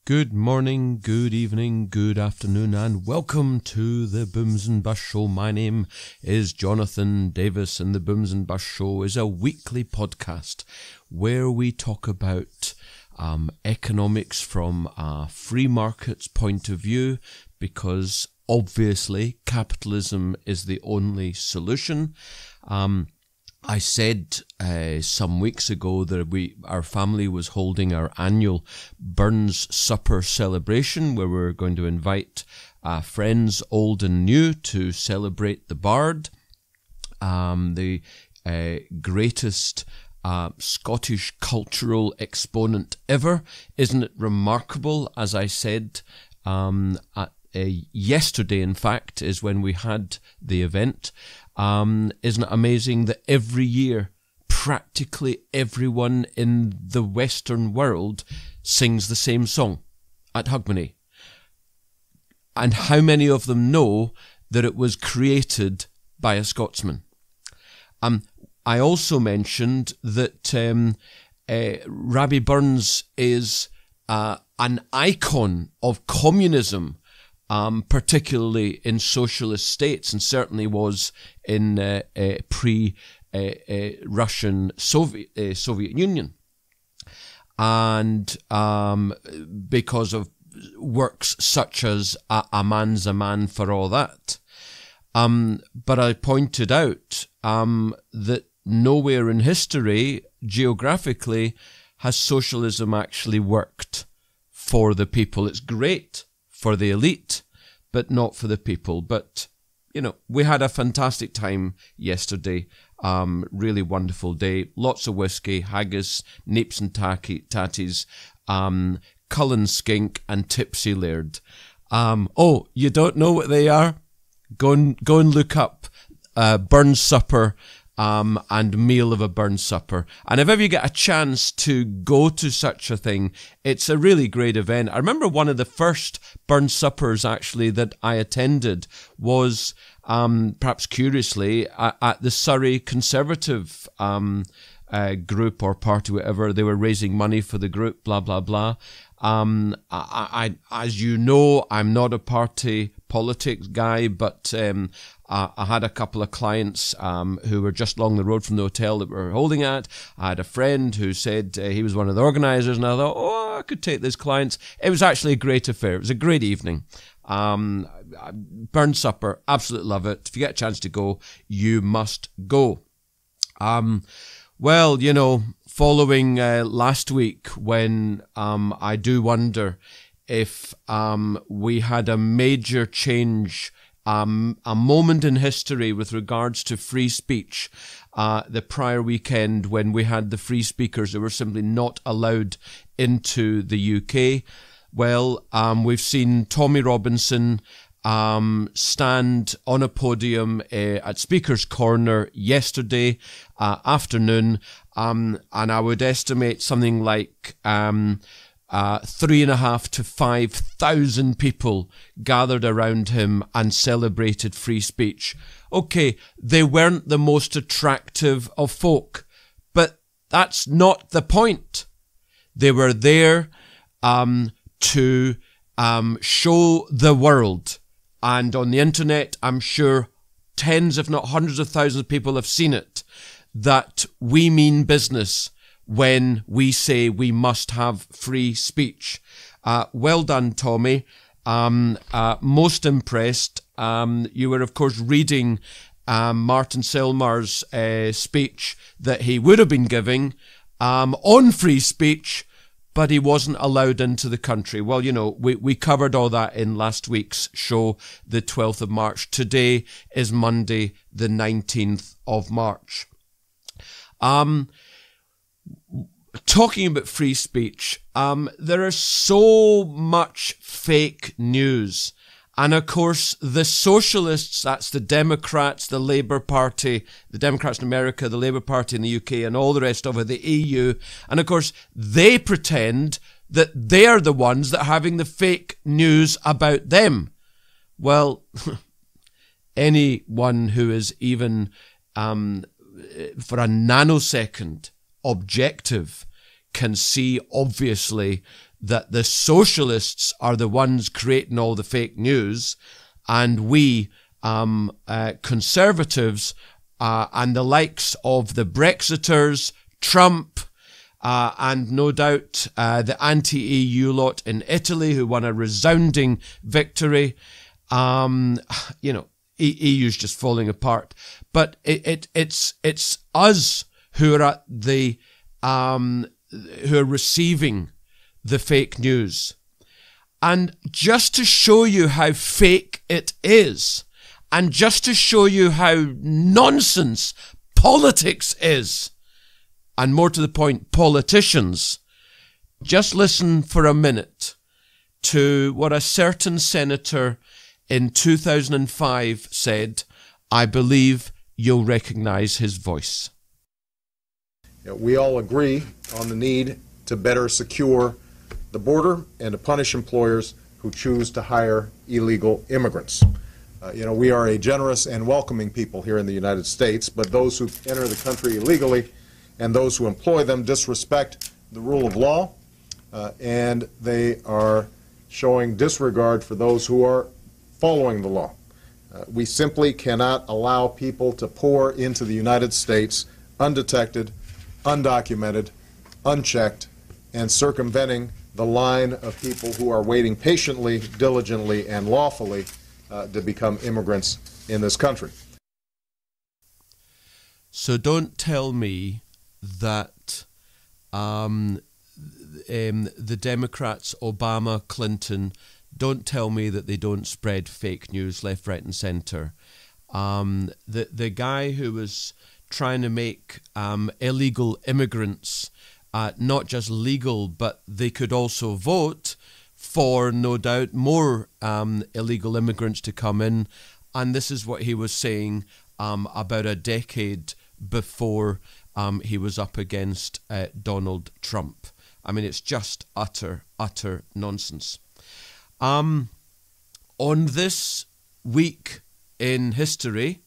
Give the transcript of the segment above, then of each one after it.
Good morning, good evening, good afternoon, and welcome to the Booms and Bus Show. My name is Jonathan Davis, and the Booms and Bus Show is a weekly podcast where we talk about economics from a free market's point of view, because obviously capitalism is the only solution. I said some weeks ago that our family was holding our annual Burns Supper celebration, where we're going to invite friends old and new to celebrate the Bard, the greatest Scottish cultural exponent ever. Isn't it remarkable? As I said, yesterday, in fact, is when we had the event. Isn't it amazing that every year practically everyone in the Western world sings the same song at Hogmanay? And how many of them know that it was created by a Scotsman? I also mentioned that Rabbie Burns is an icon of communism, particularly in socialist states, and certainly was in pre-Russian Soviet Union, and because of works such as A Man's a Man for All That. But I pointed out that nowhere in history, geographically, has socialism actually worked for the people. It's great for the elite, but not for the people. But, you know, we had a fantastic time yesterday. Really wonderful day. Lots of whiskey, haggis, neeps and tatties, Cullen skink and tipsy laird. Oh, you don't know what they are? Go and look up Burns Supper and meal of a Burns Supper. And if ever you get a chance to go to such a thing, it's a really great event. I remember one of the first Burns Suppers actually that I attended was, perhaps curiously, at the Surrey Conservative group or party, whatever. They were raising money for the group, blah, blah, blah. As you know, I'm not a party politics guy, but I had a couple of clients who were just along the road from the hotel that we were holding at. I had a friend who said he was one of the organisers, and I thought, oh, I could take those clients. It was actually a great affair. It was a great evening. Burns Supper, absolutely love it. If you get a chance to go, you must go. Well, you know, following last week, when I do wonder if we had a major change, a moment in history with regards to free speech, the prior weekend when we had the free speakers that were simply not allowed into the UK. Well, we've seen Tommy Robinson stand on a podium at Speaker's Corner yesterday afternoon, and I would estimate something like 3,500 to 5,000 people gathered around him and celebrated free speech. Okay, they weren't the most attractive of folk, but that's not the point. They were there to show the world. And on the internet, I'm sure tens, if not hundreds of thousands of people have seen it, that we mean business when we say we must have free speech. Well done, Tommy. Most impressed. You were, of course, reading Martin Selmar's speech that he would have been giving on free speech, but he wasn't allowed into the country. Well, you know, we covered all that in last week's show, the 12th of March. Today is Monday, the 19th of March. Talking about free speech, there is so much fake news. And of course, the socialists, that's the Democrats, the Labour Party, the Democrats in America, the Labour Party in the UK, and all the rest of it, the EU. And of course, they pretend that they're the ones that are having the fake news about them. Well, anyone who is even, for a nanosecond, objective can see, obviously, that the socialists are the ones creating all the fake news, and we conservatives and the likes of the Brexiters, Trump, and no doubt the anti-EU lot in Italy, who won a resounding victory. You know, EU's just falling apart. But it's us who are at the who are receiving the fake news. And just to show you how fake it is, and just to show you how nonsense politics is, and more to the point, politicians, just listen for a minute to what a certain senator in 2005 said. I believe you'll recognize his voice. We all agree on the need to better secure the border and to punish employers who choose to hire illegal immigrants. We are a generous and welcoming people here in the United States, but those who enter the country illegally and those who employ them disrespect the rule of law, and they are showing disregard for those who are following the law. We simply cannot allow people to pour into the United States undetected, undocumented, unchecked, and circumventing the line of people who are waiting patiently, diligently, and lawfully to become immigrants in this country. So don't tell me that the Democrats, Obama, Clinton, don't tell me that they don't spread fake news left, right, and centre. The guy who was trying to make illegal immigrants not just legal, but they could also vote for, no doubt, more illegal immigrants to come in. And this is what he was saying about a decade before he was up against Donald Trump. I mean, it's just utter nonsense. On this week in history,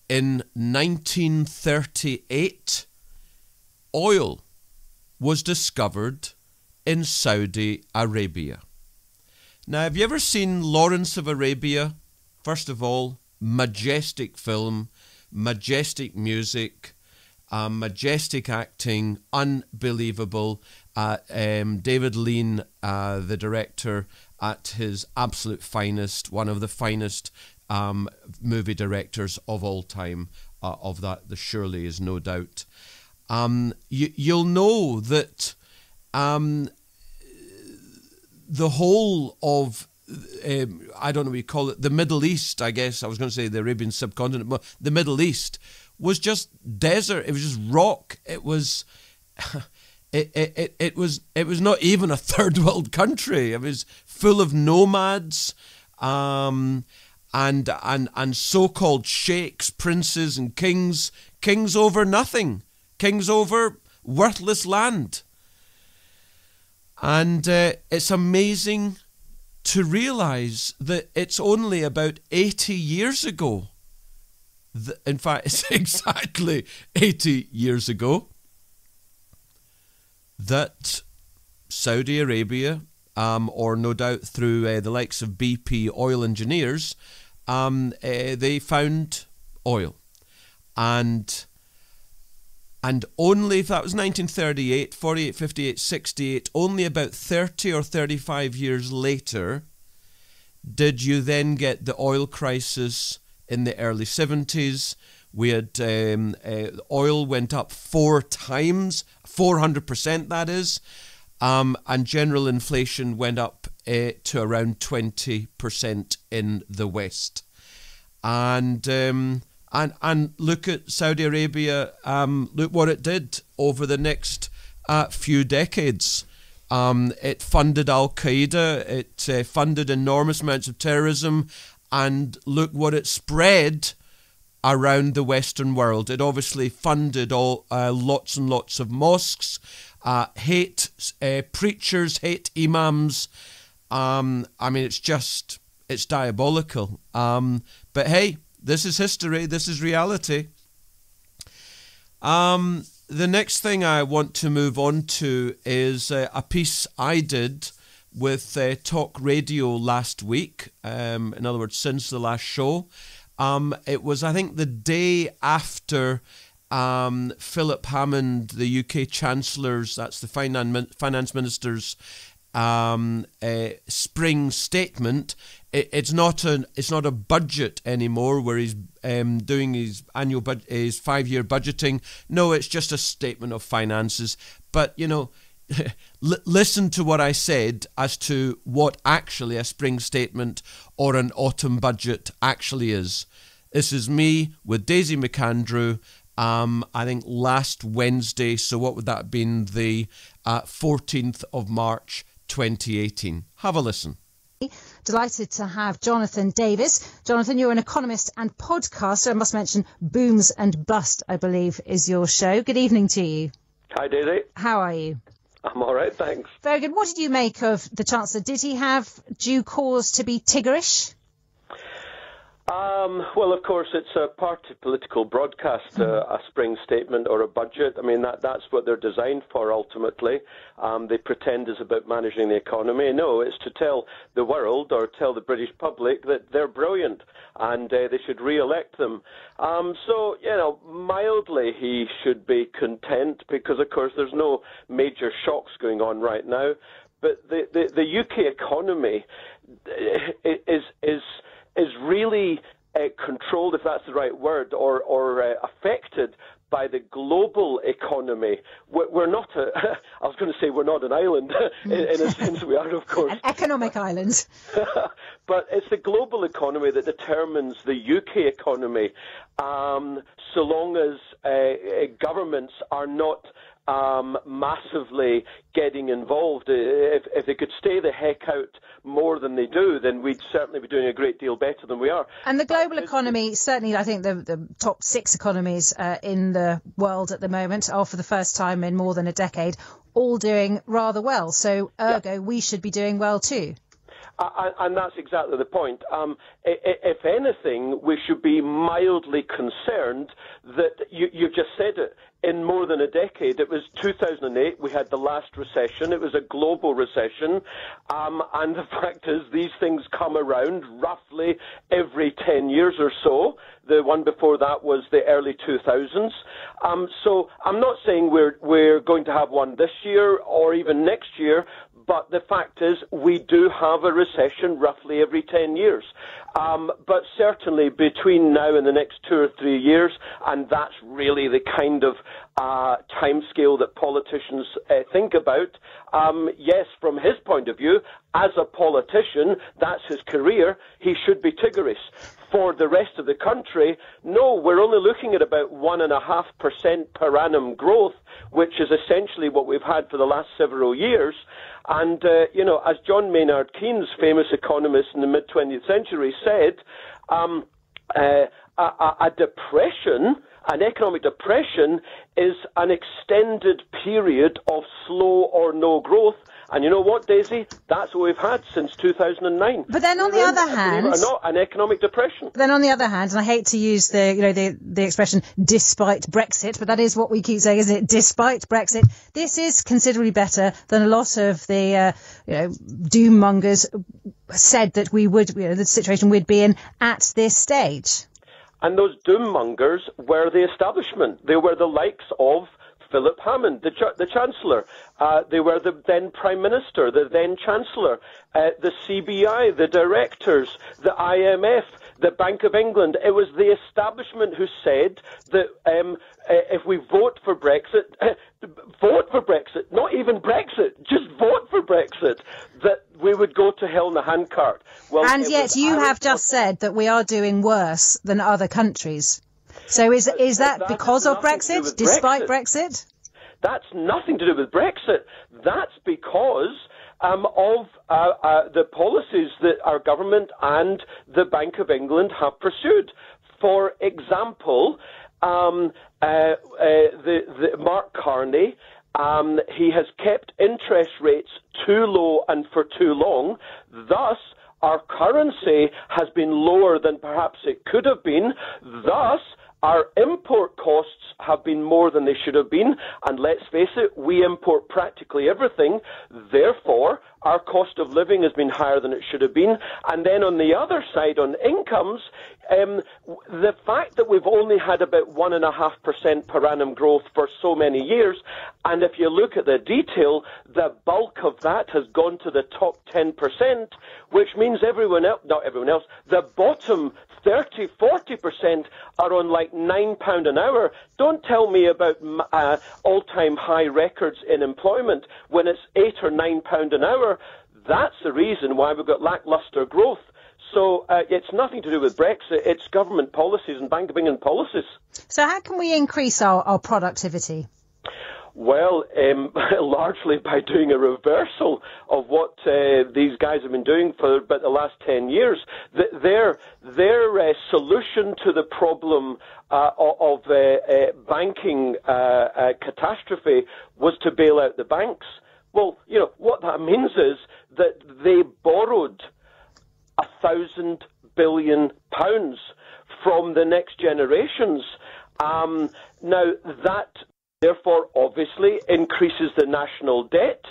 in 1938, oil was discovered in Saudi Arabia. Now, have you ever seen Lawrence of Arabia? First of all, majestic film, majestic music, majestic acting, unbelievable. David Lean, the director, at his absolute finest, one of the finest movie directors of all time. Of that, there surely is no doubt. You'll know that the whole of, I don't know what you call it, the Middle East, I guess, I was going to say the Arabian subcontinent, but the Middle East was just desert. It was just rock. It was... It was not even a third world country. It was full of nomads, and so-called sheikhs, princes, and kings over nothing, kings over worthless land. And it's amazing to realize that it's only about 80 years ago. In fact, it's exactly 80 years ago that Saudi Arabia, or no doubt through the likes of BP oil engineers, they found oil. And only, if that was 1938, 48, 58, 68, only about 30 or 35 years later did you then get the oil crisis in the early 70s. We had oil went up 4 times, 400% that is, and general inflation went up to around 20% in the West. And look at Saudi Arabia. Look what it did over the next few decades. It funded Al Qaeda. It funded enormous amounts of terrorism, and look what it spread around the Western world. It obviously funded lots and lots of mosques, hate preachers, hate imams. I mean, it's diabolical. But hey, this is history. This is reality. The next thing I want to move on to is a piece I did with Talk Radio last week. In other words, since the last show. It was, I think, the day after Philip Hammond, the UK Chancellor's, that's the Finance Minister's spring statement. It's not a budget anymore where he's doing his annual his 5-year budgeting. No, it's just a statement of finances. But listen to what I said as to what actually a spring statement or an autumn budget actually is. This is me with Daisy McAndrew. I think last Wednesday. So what would that have been? The 14th of March, 2018. Have a listen. Delighted to have Jonathan Davis. Jonathan, you're an economist and podcaster. I must mention Booms and Bust, I believe, is your show. Good evening to you. Hi, Daisy. How are you? I'm all right, thanks. Very good. What did you make of the Chancellor? Did he have due cause to be Tiggerish? Well, of course, it's a party political broadcast, a spring statement or a budget. I mean, that's what they're designed for, ultimately. They pretend it's about managing the economy. No, it's to tell the world or tell the British public that they're brilliant and they should re-elect them. So, mildly he should be content because, of course, there's no major shocks going on right now. But the UK economy is really controlled, if that's the right word, or affected by the global economy. We're not I was going to say we're not an island. in a sense we are, of course. An economic island. But it's the global economy that determines the UK economy, so long as governments are not massively getting involved. If they could stay the heck out more than they do, then we'd certainly be doing a great deal better than we are. And the global economy, certainly I think the top 6 economies in the world at the moment are, for the first time in more than a decade, all doing rather well. So ergo, we should be doing well too. And that's exactly the point. If anything, we should be mildly concerned that you just said it. In more than a decade, it was 2008, we had the last recession. It was a global recession. And the fact is, these things come around roughly every 10 years or so. The one before that was the early 2000s. So I'm not saying we're going to have one this year or even next year, but the fact is we do have a recession roughly every 10 years. But certainly between now and the next 2 or 3 years, and that's really the kind of timescale that politicians think about, yes, from his point of view, as a politician, that's his career, he should be Tiggerish. For the rest of the country, no, we're only looking at about 1.5% per annum growth, which is essentially what we've had for the last several years. And, as John Maynard Keynes, famous economist in the mid-20th century, said, a depression, an economic depression, is an extended period of slow or no growth. And you know what, Daisy? That's what we've had since 2009. But then on the other hand, believe it or not, an economic depression. Then on the other hand, and I hate to use the expression "despite Brexit," but that is what we keep saying, isn't it? Despite Brexit, this is considerably better than a lot of the doom mongers said that we would, the situation we'd be in at this stage. And those doom mongers were the establishment. They were the likes of Philip Hammond, the Chancellor. They were the then Prime Minister, the then Chancellor, the CBI, the directors, the IMF, the Bank of England. It was the establishment who said that if we vote for Brexit, not even Brexit, just vote for Brexit, that we would go to hell in a handcart. Well, and yet you have just said that we are doing worse than other countries. So is that because of Brexit, despite Brexit? That's nothing to do with Brexit. That's because of the policies that our government and the Bank of England have pursued. For example, the Mark Carney, he has kept interest rates too low and for too long. Thus, our currency has been lower than perhaps it could have been. Thus, Our import costs have been more than they should have been, and let's face it, we import practically everything. Therefore, our cost of living has been higher than it should have been. And then on the other side, on incomes, the fact that we've only had about 1.5% per annum growth for so many years, and if you look at the detail, the bulk of that has gone to the top 10%, which means not everyone else, the bottom 30, 40% are on like £9 an hour. Don't tell me about all-time high records in employment when it's £8 or £9 an hour. That's the reason why we've got lackluster growth. So it's nothing to do with Brexit. It's government policies and Bank of England policies. So how can we increase our productivity? Well, largely by doing a reversal of what these guys have been doing for about the last 10 years. Their solution to the problem of banking catastrophe was to bail out the banks. Well, you know, what that means is that they borrowed £1,000 billion from the next generations. Now, that therefore obviously increases the national debt,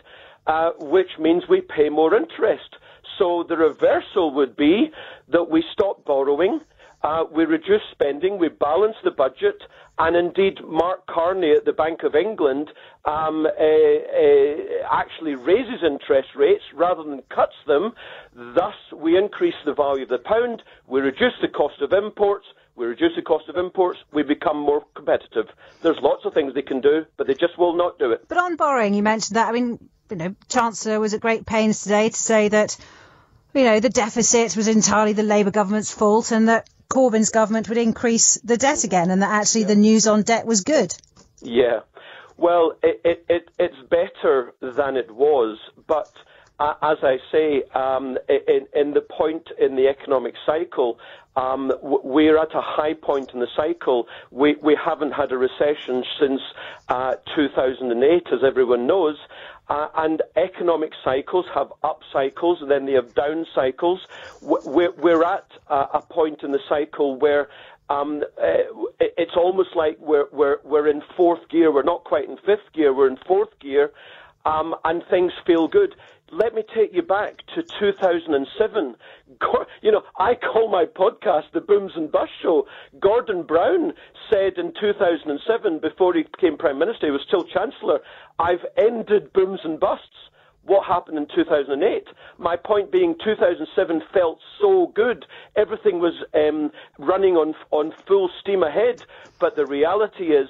which means we pay more interest. So the reversal would be that we stop borrowing, we reduce spending, we balance the budget, and indeed Mark Carney at the Bank of England actually raises interest rates rather than cuts them. Thus, we increase the value of the pound, we reduce the cost of imports, we become more competitive. There's lots of things they can do, but they just will not do it. But on borrowing, you mentioned that. I mean, you know, Chancellor was at great pains today to say that, you know, the deficit was entirely the Labour government's fault and that Corbyn's government would increase the debt again and that actually the news on debt was good. Yeah. Well, it's better than it was, but as I say, in the point in the economic cycle, we're at a high point in the cycle. We haven't had a recession since 2008, as everyone knows. And economic cycles have up cycles and then they have down cycles. We're at a point in the cycle where it's almost like we're in fourth gear. We're not quite in fifth gear. We're in fourth gear, and things feel good. Let me take you back to 2007. You know, I call my podcast the Booms and Bust Show. Gordon Brown said in 2007, before he became Prime Minister, he was still Chancellor, I've ended booms and busts. What happened in 2008? My point being 2007 felt so good. Everything was running on full steam ahead. But the reality is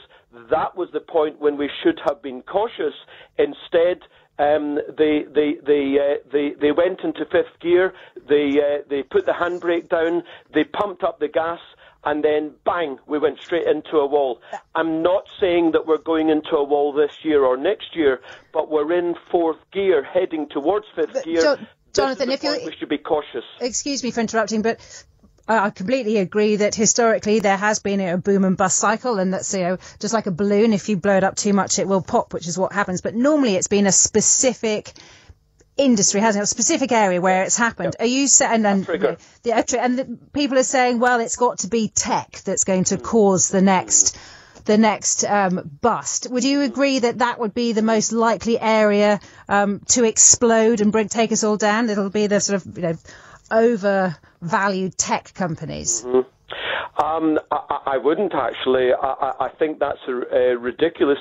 that was the point when we should have been cautious. Instead, they went into fifth gear. They put the handbrake down. They pumped up the gas. And then, bang, we went straight into a wall. I'm not saying that we're going into a wall this year or next year, but we're in fourth gear, heading towards fifth gear. Jonathan, we should be cautious. Excuse me for interrupting, but I completely agree that historically there has been a boom and bust cycle, and that's, you know, just like a balloon, if you blow it up too much, it will pop, which is what happens. But normally it's been a specific industry, hasn't it? A specific area where it's happened. Are you saying, and the people are saying, well, it's got to be tech that's going to cause the next bust. Would you agree that that would be the most likely area to explode and take us all down? It'll be the sort of, you know, overvalued tech companies. Mm-hmm. I wouldn't actually. I think that's a ridiculous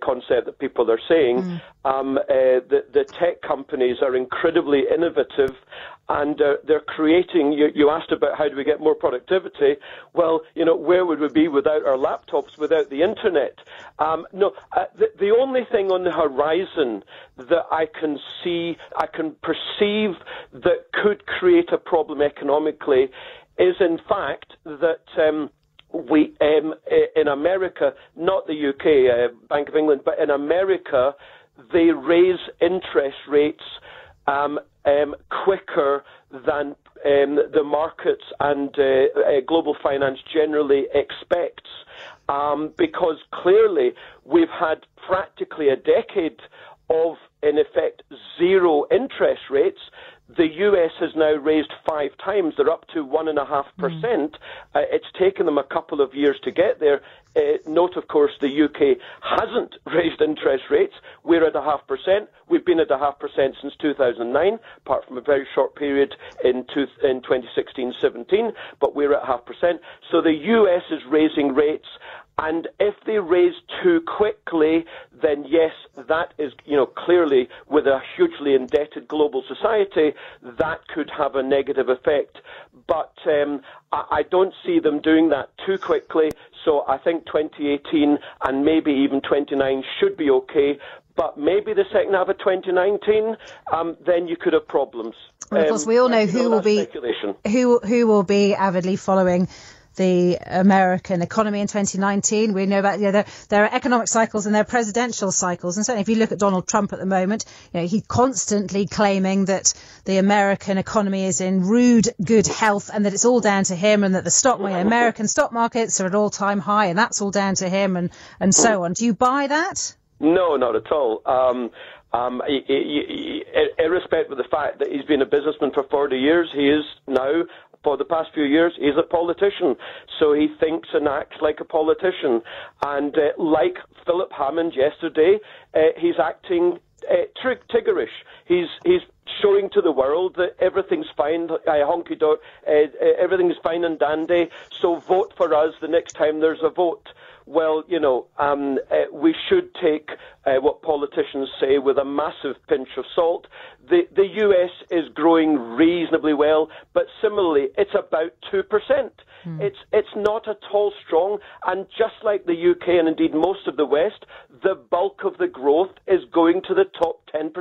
concept that people are saying. The tech companies are incredibly innovative, and they're creating. You asked about how do we get more productivity. Well, you know, where would we be without our laptops, without the internet? The only thing on the horizon that I can perceive that could create a problem economically is in fact that we in America, not the UK, Bank of England, but in America, they raise interest rates quicker than the markets and global finance generally expects, because clearly we've had practically a decade of, in effect, zero interest rates, the US has now raised 5 times. They're up to 1.5%. It's taken them a couple of years to get there. Note, of course, the UK hasn't raised interest rates. We're at 0.5%. We've been at 0.5% since 2009, apart from a very short period in 2016-17, but we're at 0.5%. So the US is raising rates. And if they raise too quickly, then yes, that is, clearly with a hugely indebted global society, that could have a negative effect. But I don't see them doing that too quickly. So I think 2018 and maybe even 29 should be okay. But maybe the second half of 2019, then you could have problems. Well, of course, we all know who will be avidly following the American economy in 2019. We know about there are economic cycles and there are presidential cycles, and certainly if you look at Donald Trump at the moment, he's constantly claiming that the American economy is in rude good health and that it's all down to him, and that the American stock markets are at all-time high and that's all down to him, and so on. Do you buy that? No, not at all. Irrespective of the fact that he's been a businessman for 40 years, he is now, for the past few years, he's a politician. So he thinks and acts like a politician. And like Philip Hammond yesterday, he's acting Tiggerish. He's showing to the world that everything's fine, everything's fine and dandy, so vote for us the next time there's a vote. Well, we should take what politicians say with a massive pinch of salt. The US is growing reasonably well, but similarly, it's about 2%. It's not at all strong, and just like the UK and indeed most of the West, the bulk of the growth is going to the top 10%.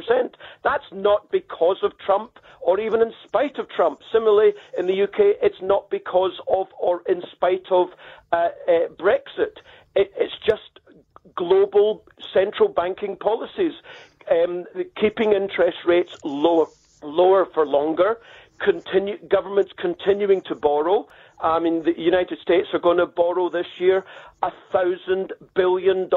That's not because of Trump or even in spite of Trump. Similarly, in the UK, it's not because of or in spite of Brexit. It's just global central banking policies, keeping interest rates lower for longer, governments continuing to borrow. I mean, the United States are going to borrow this year $1,000 billion.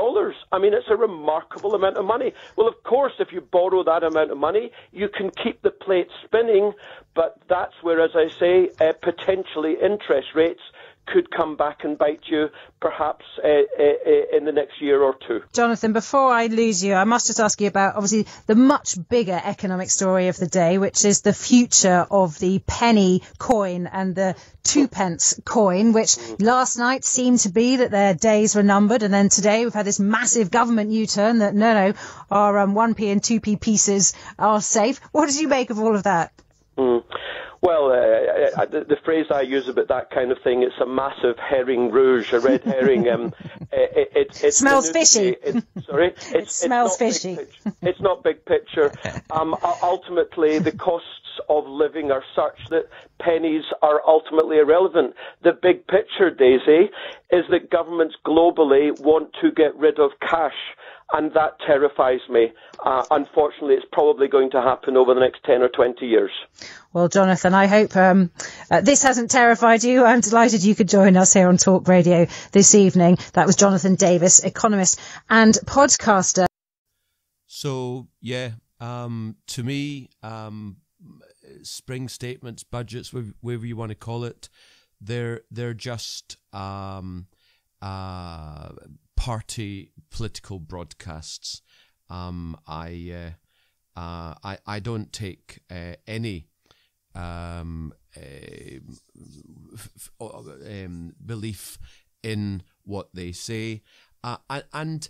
I mean, it's a remarkable amount of money. Well, of course, if you borrow that amount of money, you can keep the plate spinning, but that's where, as I say, potentially interest rates could come back and bite you, perhaps in the next year or two. Jonathan, before I lose you, I must just ask you about, obviously, the much bigger economic story of the day, which is the future of the penny coin and the 2p coin, which last night seemed to be that their days were numbered, and then today we've had this massive government U-turn that, no, our 1p and 2p pieces are safe. What did you make of all of that? Well, the phrase I use about that kind of thing, it's a massive herring rouge, a red herring. It smells fishy. It smells fishy. It's not big picture. Ultimately, the costs of living are such that pennies are ultimately irrelevant. The big picture, Daisy, is that governments globally want to get rid of cash. And that terrifies me. Unfortunately, it's probably going to happen over the next 10 or 20 years. Well, Jonathan, I hope this hasn't terrified you. I'm delighted you could join us here on Talk Radio this evening. That was Jonathan Davis, economist and podcaster. So, yeah, to me, spring statements, budgets, whatever you want to call it, they're just party political broadcasts. I don't take any belief in what they say, and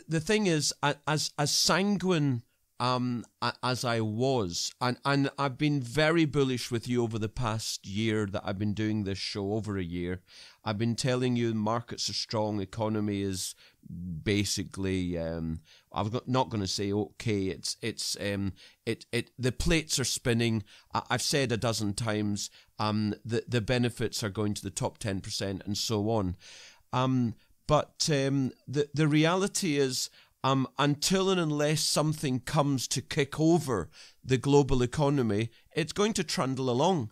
the thing is, as sanguine as I was, and I've been very bullish with you over the past year that I've been doing this show, over a year. I've been telling you markets are strong, economy is basically, I was not going to say okay, the plates are spinning. I've said a dozen times, the benefits are going to the top 10% and so on. But the reality is, until and unless something comes to kick over the global economy, it's going to trundle along.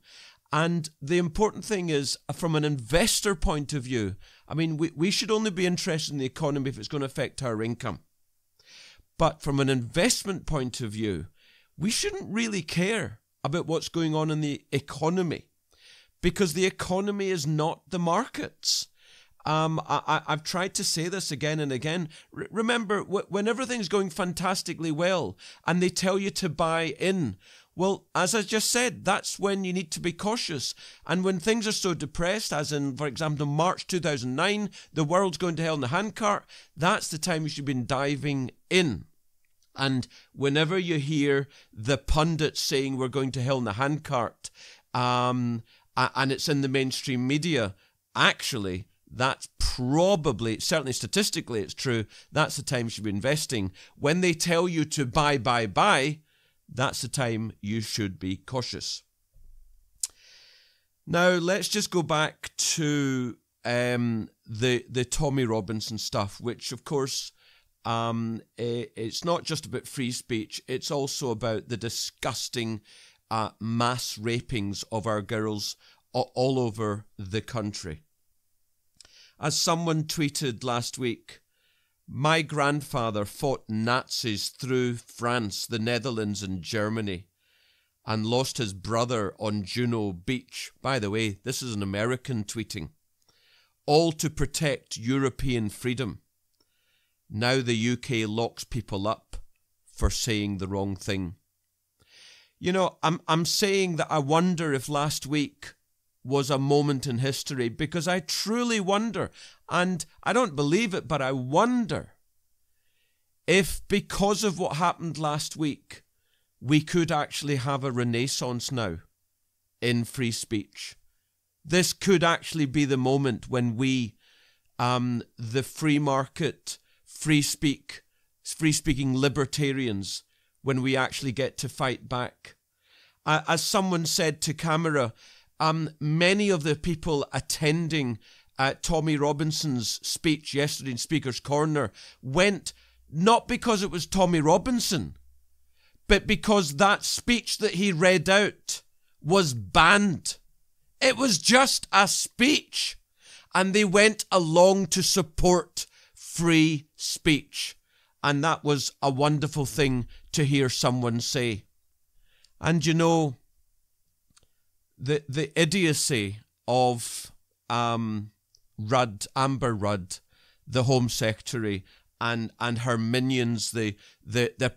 And the important thing is, from an investor point of view, I mean, we should only be interested in the economy if it's going to affect our income. But from an investment point of view, we shouldn't really care about what's going on in the economy, because the economy is not the markets. I've tried to say this again and again. Remember, when everything's going fantastically well and they tell you to buy in, well, as I just said, that's when you need to be cautious. And when things are so depressed, as in, for example, March 2009, the world's going to hell in the handcart, that's the time you should be diving in. And whenever you hear the pundits saying we're going to hell in the handcart, and it's in the mainstream media, actually, that's probably, certainly statistically it's true, that's the time you should be investing. When they tell you to buy, that's the time you should be cautious. Now, let's just go back to the Tommy Robinson stuff, which, of course, it's not just about free speech, it's also about the disgusting mass rapings of our girls all over the country. As someone tweeted last week, my grandfather fought Nazis through France, the Netherlands and Germany and lost his brother on Juno Beach. By the way, this is an American tweeting. All to protect European freedom. Now the UK locks people up for saying the wrong thing. You know, I'm saying that I wonder if last week was a moment in history, because I truly wonder, and I don't believe it, but I wonder if because of what happened last week, we could actually have a renaissance now in free speech. This could actually be the moment when we, the free market, free speaking libertarians, when we actually get to fight back. As someone said to camera, many of the people attending Tommy Robinson's speech yesterday in Speaker's Corner went not because it was Tommy Robinson, but because that speech that he read out was banned. It was just a speech, and they went along to support free speech. And that was a wonderful thing to hear someone say. And you know, the idiocy of Amber Rudd, the Home Secretary, and her minions, the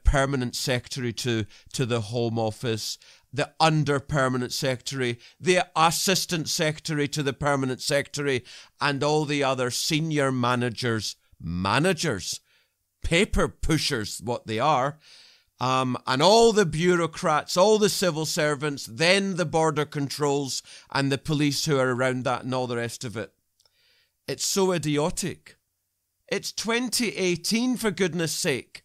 permanent secretary to the Home Office, the under permanent secretary, the assistant secretary to the permanent secretary, and all the other senior managers, paper pushers, what they are, and all the bureaucrats, all the civil servants, then the border controls and the police who are around that and all the rest of it. It's so idiotic. It's 2018, for goodness sake.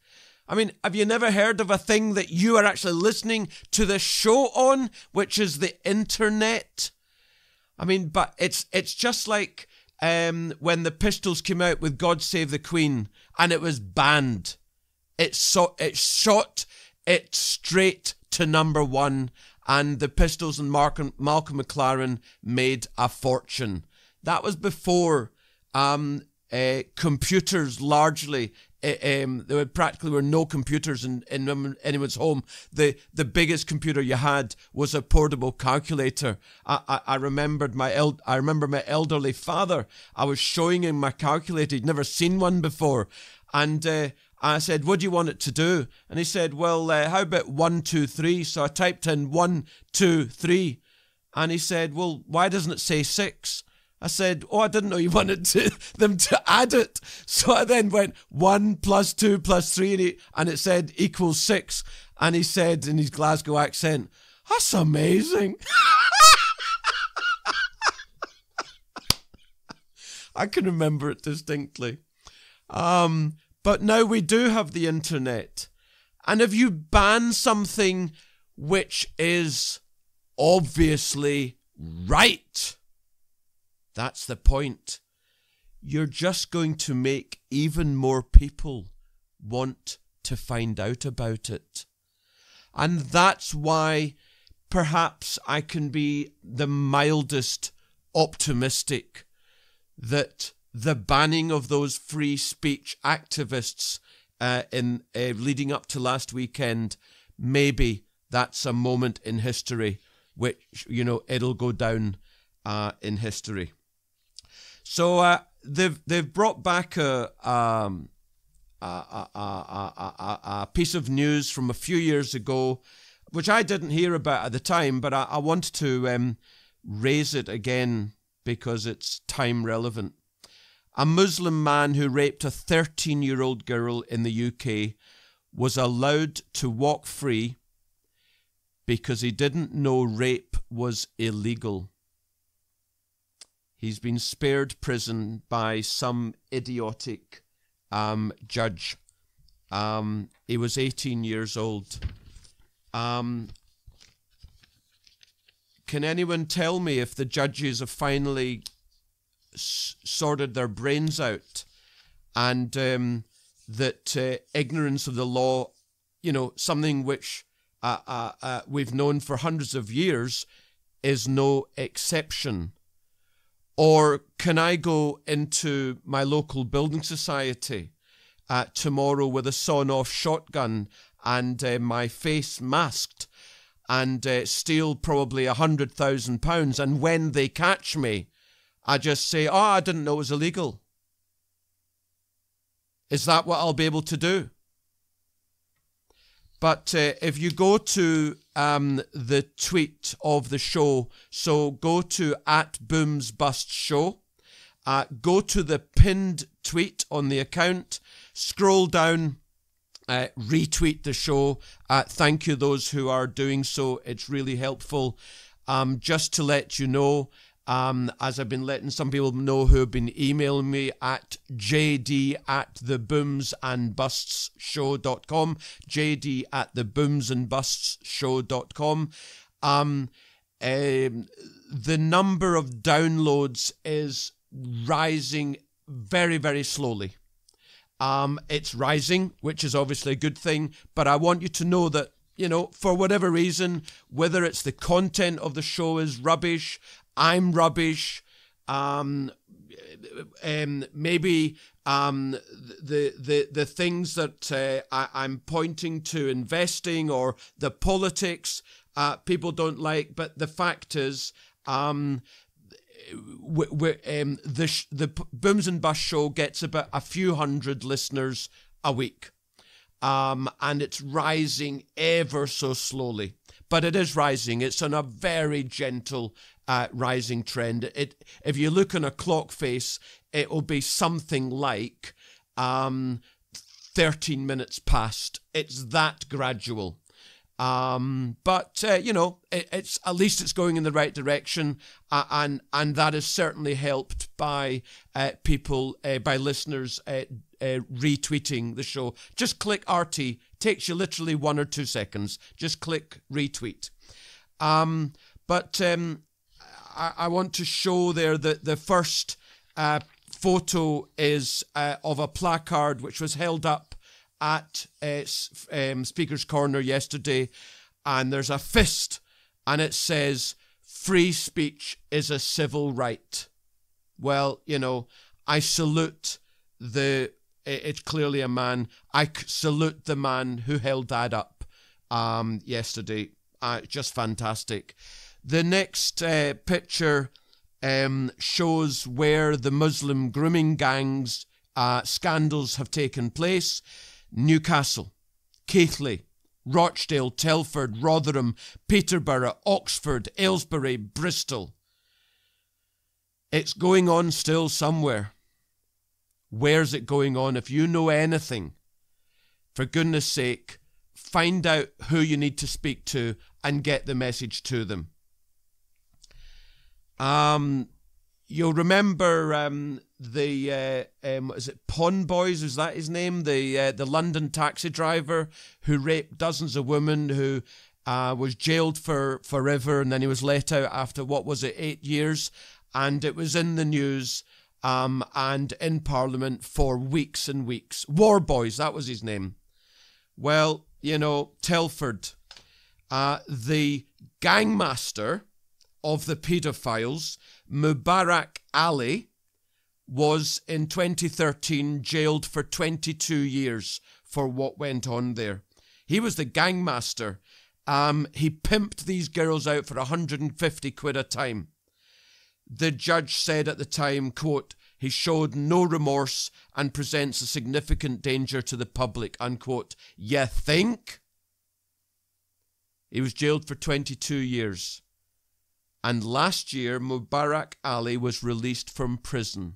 I mean, have you never heard of a thing that you are actually listening to the show on, which is the internet? I mean, but it's just like when the Pistols came out with God Save the Queen and it was banned. It shot it straight to number one, and the Pistols and Malcolm McLaren made a fortune. That was before computers largely. There practically were no computers in anyone's home. The biggest computer you had was a portable calculator. I remember my elderly father. I was showing him my calculator. He'd never seen one before, and I said, "What do you want it to do?" And he said, "Well, how about 1, 2, 3?" So I typed in 1, 2, 3, and he said, "Well, why doesn't it say 6?" I said, "Oh, I didn't know you wanted them to add it." So I then went 1 + 2 + 3, and it said equals 6. And he said in his Glasgow accent, "That's amazing." I can remember it distinctly. But now we do have the internet. And if you ban something which is obviously right, that's the point, you're just going to make even more people want to find out about it. And that's why perhaps I can be the mildest optimistic that the banning of those free speech activists in leading up to last weekend, maybe that's a moment in history which, you know, it'll go down in history. So they've brought back a piece of news from a few years ago, which I didn't hear about at the time, but I wanted to raise it again because it's time relevant. A Muslim man who raped a 13-year-old girl in the UK was allowed to walk free because he didn't know rape was illegal. He's been spared prison by some idiotic judge. He was 18 years old. Can anyone tell me if the judges have finally sorted their brains out, and that ignorance of the law, you know, something which we've known for hundreds of years, is no exception? Or can I go into my local building society tomorrow with a sawn-off shotgun and my face masked and steal probably £100,000, and when they catch me, I just say, oh, I didn't know it was illegal? Is that what I'll be able to do? But if you go to the tweet of the show, so go to @BoomsBustShow, go to the pinned tweet on the account, scroll down, retweet the show. Thank you those who are doing so. It's really helpful. Just to let you know, as I've been letting some people know who have been emailing me at jd@theboomsandbustsshow.com, jd@theboomsandbustsshow.com. The number of downloads is rising very, very slowly. It's rising, which is obviously a good thing, but I want you to know that, you know, for whatever reason, whether it's the content of the show is rubbish, I'm rubbish, maybe the things that I'm pointing to, investing or the politics, people don't like, but the fact is, the Booms and Bust show gets about a few hundred listeners a week, and it's rising ever so slowly, but it is rising. It's on a very gentle rising trend. If you look on a clock face, it will be something like 13 minutes past. It's that gradual. But you know, it's at least it's going in the right direction, and that is certainly helped by people, by listeners retweeting the show. Just click RT. Takes you literally 1 or 2 seconds. Just click retweet. But I want to show there that the first photo is of a placard which was held up at Speaker's Corner yesterday, and there's a fist, and it says, "Free speech is a civil right." Well, you know, I salute it's clearly a man. I salute the man who held that up yesterday. Just fantastic. The next picture shows where the Muslim grooming gangs scandals have taken place. Newcastle, Keighley, Rochdale, Telford, Rotherham, Peterborough, Oxford, Aylesbury, Bristol. It's going on still somewhere. Where's it going on? If you know anything, for goodness sake, find out who you need to speak to and get the message to them. You'll remember is it Pond Boys? Is that his name? The London taxi driver who raped dozens of women, who was jailed for forever, and then he was let out after, what was it, 8 years, and it was in the news and in Parliament for weeks and weeks. War Boys, that was his name. Well, you know, Telford, the gangmaster of the paedophiles, Mubarak Ali, was in 2013 jailed for 22 years for what went on there. He was the gangmaster. He pimped these girls out for 150 quid a time. The judge said at the time, quote, he showed no remorse and presents a significant danger to the public, unquote. You think? He was jailed for 22 years. And last year, Mubarak Ali was released from prison.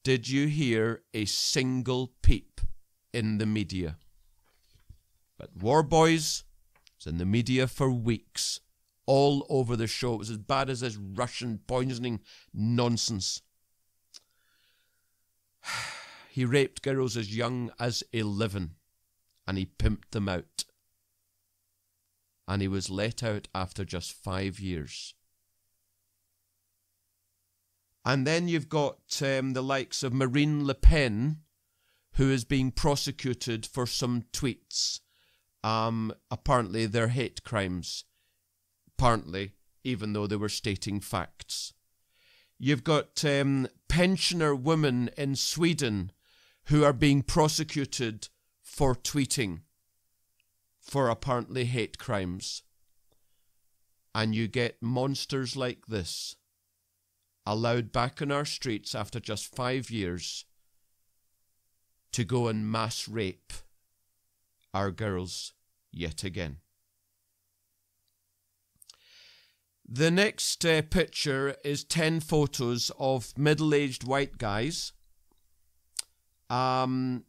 Did you hear a single peep in the media? But War Boys was in the media for weeks, all over the show. It was as bad as this Russian poisoning nonsense. He raped girls as young as 11, and he pimped them out. And he was let out after just 5 years. And then you've got the likes of Marine Le Pen, who is being prosecuted for some tweets. Apparently they're hate crimes. Apparently, even though they were stating facts. You've got pensioner women in Sweden who are being prosecuted for tweeting, for apparently hate crimes. And you get monsters like this allowed back on our streets after just 5 years to go and mass rape our girls yet again. The next picture is 10 photos of middle-aged white guys. Managing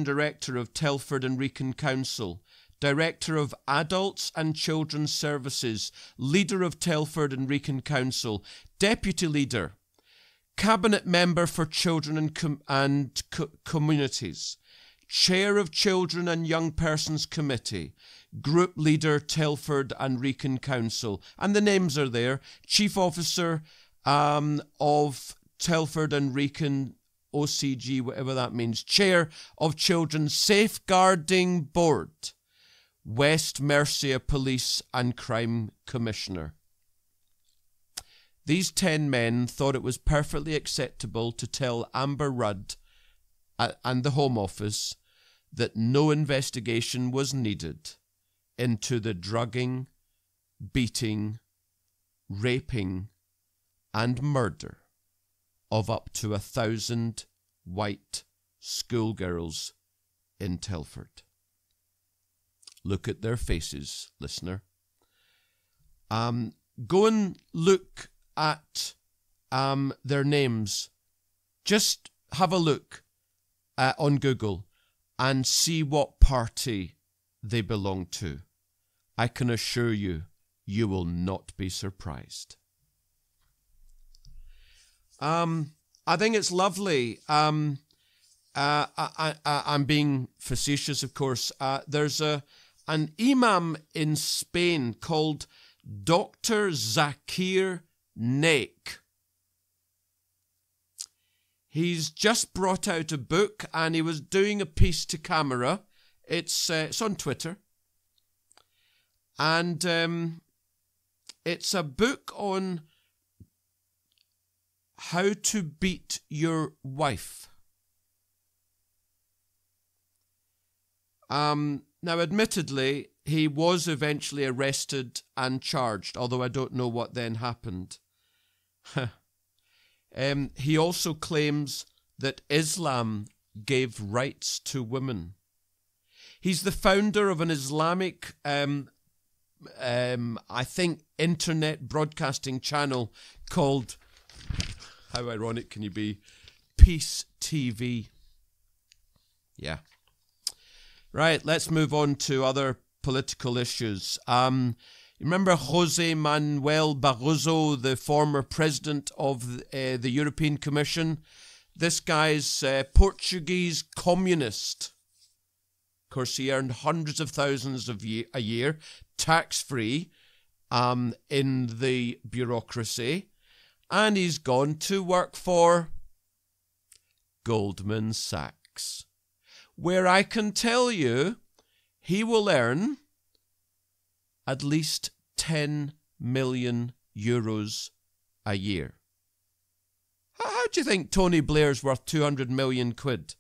Director of Telford and Wrekin Council, Director of Adults and Children's Services, Leader of Telford and Wrekin Council, Deputy Leader, Cabinet Member for Children and Communities, Chair of Children and Young Persons Committee, Group Leader Telford and Wrekin Council, and the names are there, Chief Officer of Telford and Wrekin OCG, whatever that means, Chair of Children's Safeguarding Board, West Mercia Police and Crime Commissioner. These 10 men thought it was perfectly acceptable to tell Amber Rudd and the Home Office that no investigation was needed into the drugging, beating, raping and murder of up to 1,000 white schoolgirls in Telford. Look at their faces, listener. Go and look at their names. Just have a look on Google and see what party they belong to. I can assure you, you will not be surprised. I think it's lovely. I'm being facetious, of course. There's an imam in Spain called Dr. Zakir Naik. He's just brought out a book and he was doing a piece to camera. It's on Twitter. And it's a book on how to beat your wife. Now, admittedly, he was eventually arrested and charged, although I don't know what then happened. He also claims that Islam gave rights to women. He's the founder of an Islamic, I think, internet broadcasting channel called, how ironic can you be, Peace TV. Yeah. Right, let's move on to other political issues. Remember José Manuel Barroso, the former president of the European Commission? This guy's Portuguese communist. Of course, he earned hundreds of thousands a year, tax-free, in the bureaucracy. And he's gone to work for Goldman Sachs, where I can tell you he will earn at least 10 million euros a year. How do you think Tony Blair's worth 200 million quid?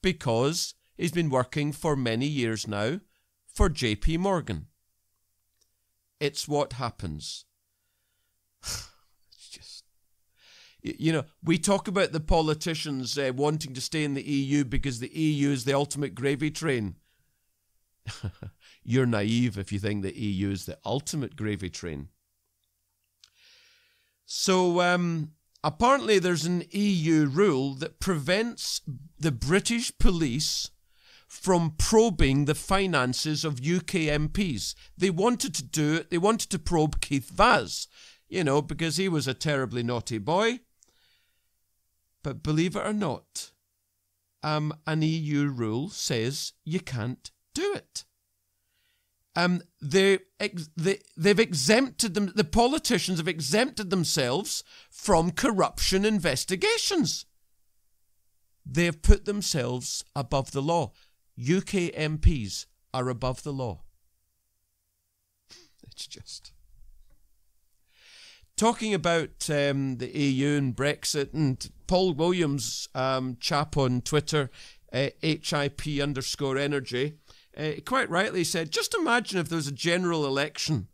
because he's been working for many years now for JP Morgan. It's what happens. It's just, we talk about the politicians wanting to stay in the EU because the EU is the ultimate gravy train. You're naive if you think the EU is the ultimate gravy train. So, apparently there's an EU rule that prevents the British police from probing the finances of UK MPs. They wanted to do it. They wanted to probe Keith Vaz, because he was a terribly naughty boy. But believe it or not, an EU rule says you can't do it. They've exempted them. The politicians have exempted themselves from corruption investigations. They have put themselves above the law. UK MPs are above the law. It's just talking about the EU and Brexit, and Paul Williams, chap on Twitter, HIP_energy. Quite rightly said, just imagine if there was a general election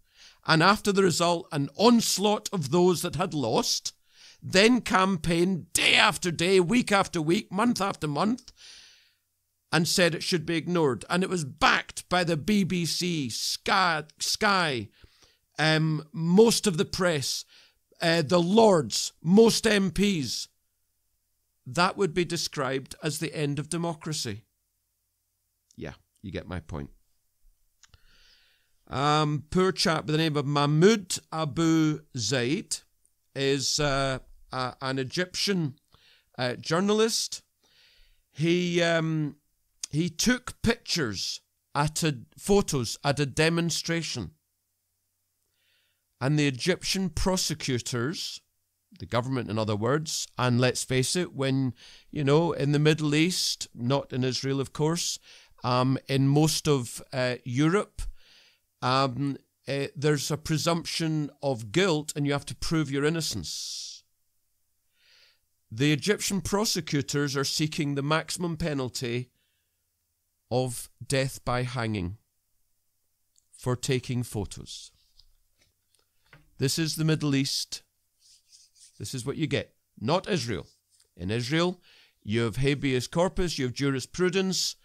and after the result an onslaught of those that had lost, then campaigned day after day, week after week, month after month, and said it should be ignored. And it was backed by the BBC, Sky, most of the press, the Lords, most MPs. That would be described as the end of democracy. Yeah. You get my point. Poor chap by the name of Mahmoud Abu Zaid is an Egyptian journalist. He took photos at a demonstration, and the Egyptian prosecutors, the government in other words, and let's face it, when in the Middle East, not in Israel of course, in most of Europe, there's a presumption of guilt and you have to prove your innocence. The Egyptian prosecutors are seeking the maximum penalty of death by hanging for taking photos. This is the Middle East. This is what you get. Not Israel. In Israel, you have habeas corpus, you have jurisprudence,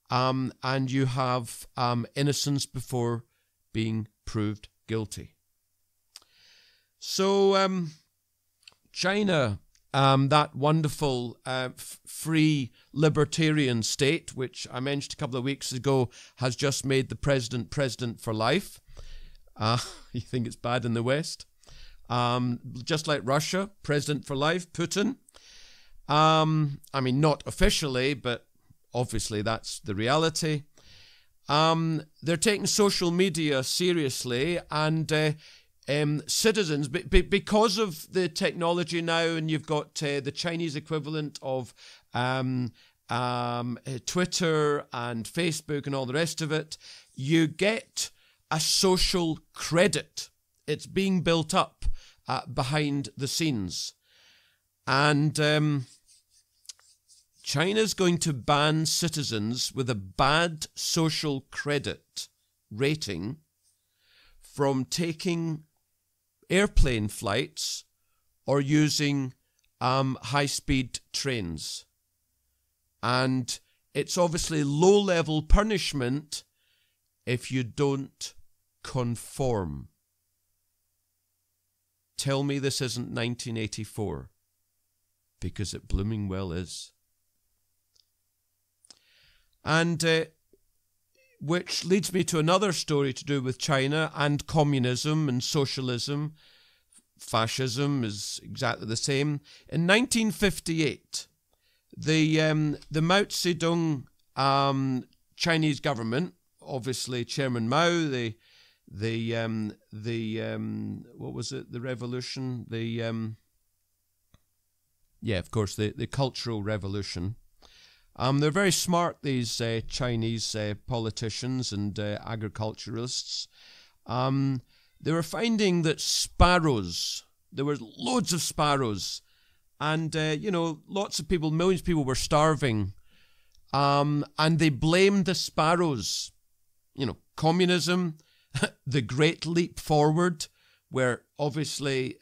and you have innocence before being proved guilty. So China, that wonderful free libertarian state, which I mentioned a couple of weeks ago, has just made the president for life. You think it's bad in the West? Just like Russia, president for life, Putin. I mean, not officially, but obviously that's the reality. They're taking social media seriously, and citizens, because of the technology now, and you've got the Chinese equivalent of Twitter and Facebook and all the rest of it, you get a social credit. It's being built up behind the scenes. And China's going to ban citizens with a bad social credit rating from taking airplane flights or using high-speed trains. And it's obviously low-level punishment if you don't conform. Tell me this isn't 1984, because it blooming well is. And which leads me to another story to do with China and communism and socialism. Fascism is exactly the same. In 1958, the Mao Zedong Chinese government, obviously Chairman Mao, what was it? The revolution, of course, the Cultural Revolution. They're very smart, these Chinese politicians and agriculturalists. They were finding that sparrows, there were loads of sparrows, and lots of people, millions of people were starving and they blamed the sparrows. Communism, the great leap forward, where obviously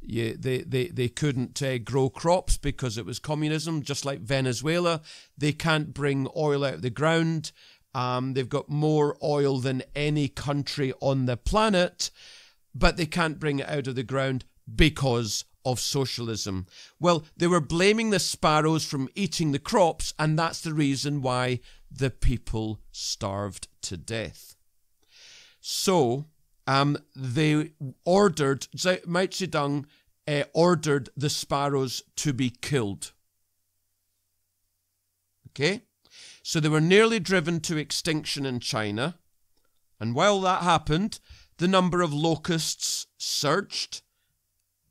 they couldn't grow crops because it was communism, just like Venezuela. They can't bring oil out of the ground. They've got more oil than any country on the planet, but they can't bring it out of the ground because of socialism. Well, they were blaming the sparrows from eating the crops, and that's the reason why the people starved to death. So they ordered, Mao Zedong ordered the sparrows to be killed. Okay? So they were nearly driven to extinction in China. And while that happened, the number of locusts surged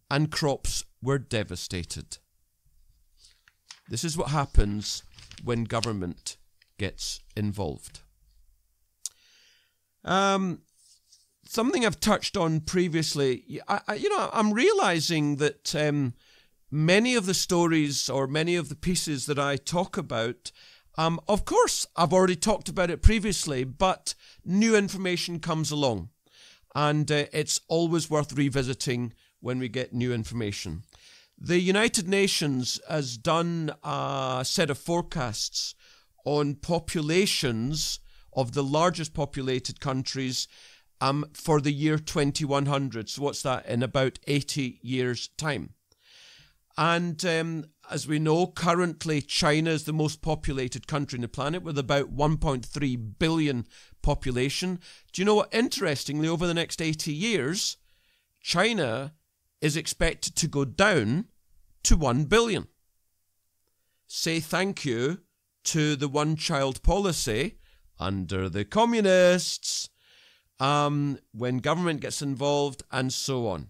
and crops were devastated. This is what happens when government gets involved. Something I've touched on previously, I'm realizing that many of the stories or many of the pieces that I talk about, of course, I've already talked about it previously, but new information comes along, and it's always worth revisiting when we get new information. The United Nations has done a set of forecasts on populations of the largest populated countries for the year 2100. So what's that? In about 80 years' time. And as we know, currently China is the most populated country on the planet with about 1.3 billion population. Do you know what? Interestingly, over the next 80 years, China is expected to go down to 1 billion. Say thank you to the one-child policy under the communists, when government gets involved, and so on.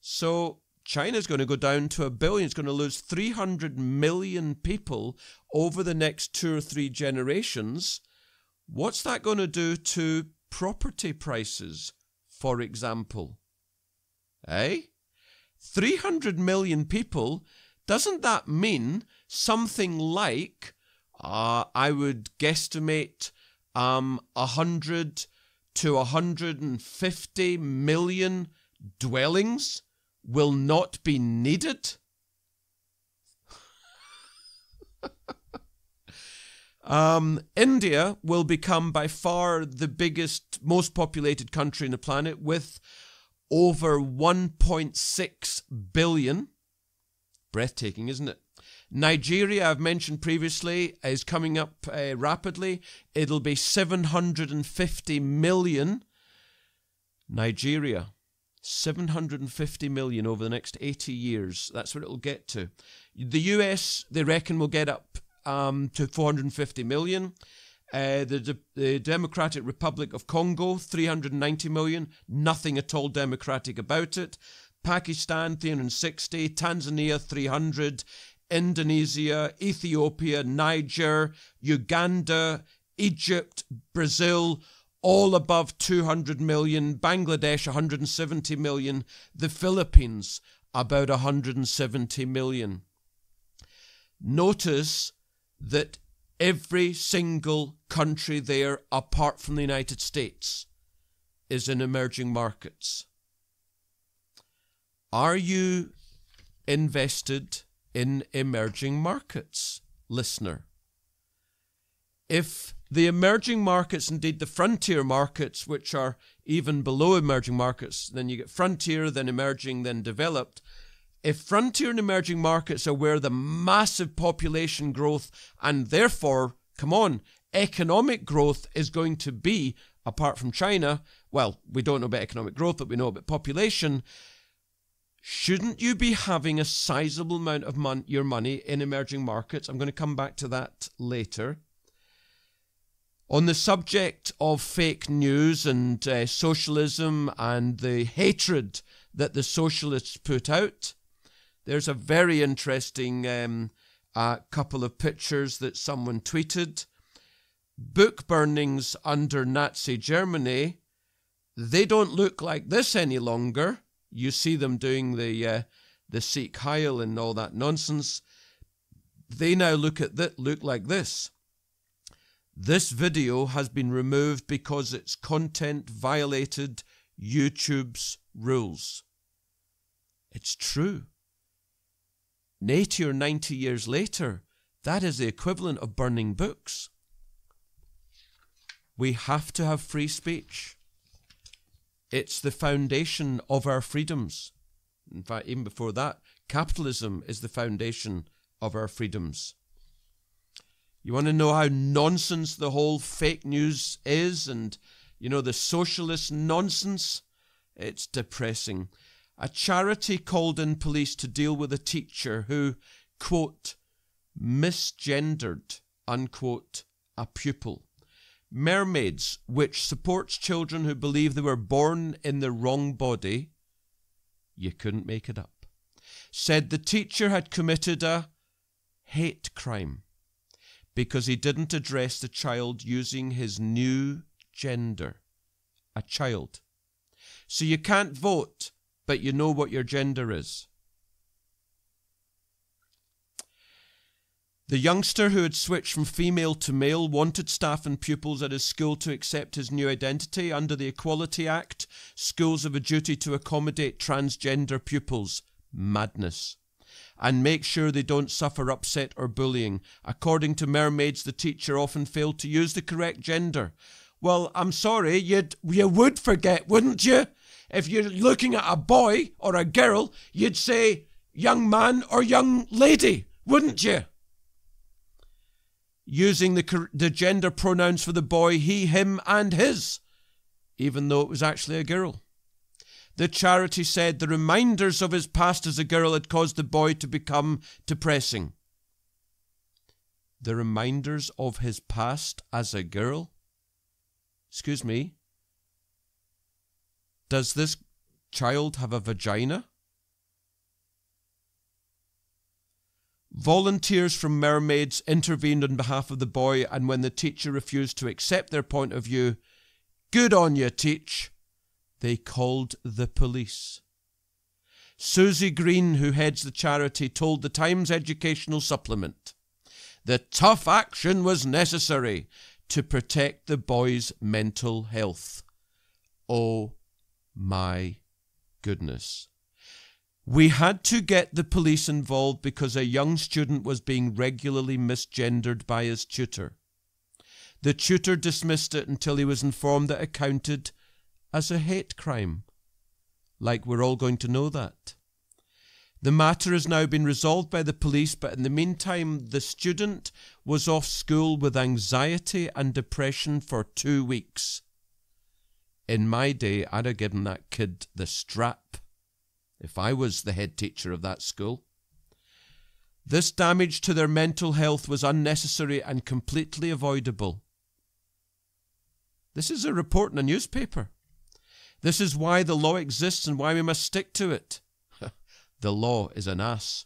So China's going to go down to 1 billion. It's going to lose 300 million people over the next 2 or 3 generations. What's that going to do to property prices, for example? 300 million people, doesn't that mean something like, I would guesstimate, 100 to 150 million dwellings will not be needed? India will become by far the biggest, most populated country on the planet with over 1.6 billion. Breathtaking, isn't it? Nigeria, I've mentioned previously, is coming up rapidly. It'll be 750 million. Nigeria, 750 million over the next 80 years. That's what it'll get to. The US, they reckon, will get up to 450 million. The Democratic Republic of Congo, 390 million. Nothing at all democratic about it. Pakistan, 360. Tanzania, 300. Indonesia, Ethiopia, Niger, Uganda, Egypt, Brazil, all above 200 million. Bangladesh, 170 million. The Philippines, about 170 million. Notice that every single country there, apart from the United States, is in emerging markets. Are you invested in emerging markets, listener? If the emerging markets, indeed the frontier markets, which are even below emerging markets, then you get frontier, then emerging, then developed. If frontier and emerging markets are where the massive population growth and therefore, come on, economic growth is going to be, apart from China, well, we don't know about economic growth, but we know about population. Shouldn't you be having a sizable amount of your money in emerging markets? I'm going to come back to that later. On the subject of fake news and socialism and the hatred that the socialists put out, there's a very interesting couple of pictures that someone tweeted. Book burnings under Nazi Germany, they don't look like this any longer. You see them doing the Sikh Heil and all that nonsense. they now look like this. This video has been removed because its content violated YouTube's rules. It's true. 80 or 90 years later, that is the equivalent of burning books. We have to have free speech. It's the foundation of our freedoms. In fact, even before that, capitalism is the foundation of our freedoms. You want to know how nonsense the whole fake news is, and, you know, the socialist nonsense? It's depressing. A charity called in police to deal with a teacher who, quote, misgendered, unquote, a pupil. Mermaids, which supports children who believe they were born in the wrong body, you couldn't make it up, said the teacher had committed a hate crime because he didn't address the child using his new gender, a child. So you can't vote, but you know what your gender is. The youngster who had switched from female to male wanted staff and pupils at his school to accept his new identity. Under the Equality Act, schools have a duty to accommodate transgender pupils. Madness. And make sure they don't suffer upset or bullying. According to Mermaids, the teacher often failed to use the correct gender. Well, I'm sorry, you would forget, wouldn't you? If you're looking at a boy or a girl, you'd say young man or young lady, wouldn't you? Using the gender pronouns for the boy, he, him, and his, even though it was actually a girl. The charity said the reminders of his past as a girl had caused the boy to become depressing. The reminders of his past as a girl? Excuse me. Does this child have a vagina? Volunteers from Mermaids intervened on behalf of the boy, and when the teacher refused to accept their point of view, good on you, teach, they called the police. Susie Green, who heads the charity, told the Times Educational Supplement the tough action was necessary to protect the boy's mental health. Oh my goodness. We had to get the police involved because a young student was being regularly misgendered by his tutor. The tutor dismissed it until he was informed that it counted as a hate crime. Like we're all going to know that. The matter has now been resolved by the police, but in the meantime, the student was off school with anxiety and depression for 2 weeks. In my day, I'd have given that kid the strap if I was the head teacher of that school. This damage to their mental health was unnecessary and completely avoidable. This is a report in a newspaper. This is why the law exists and why we must stick to it. The law is an ass.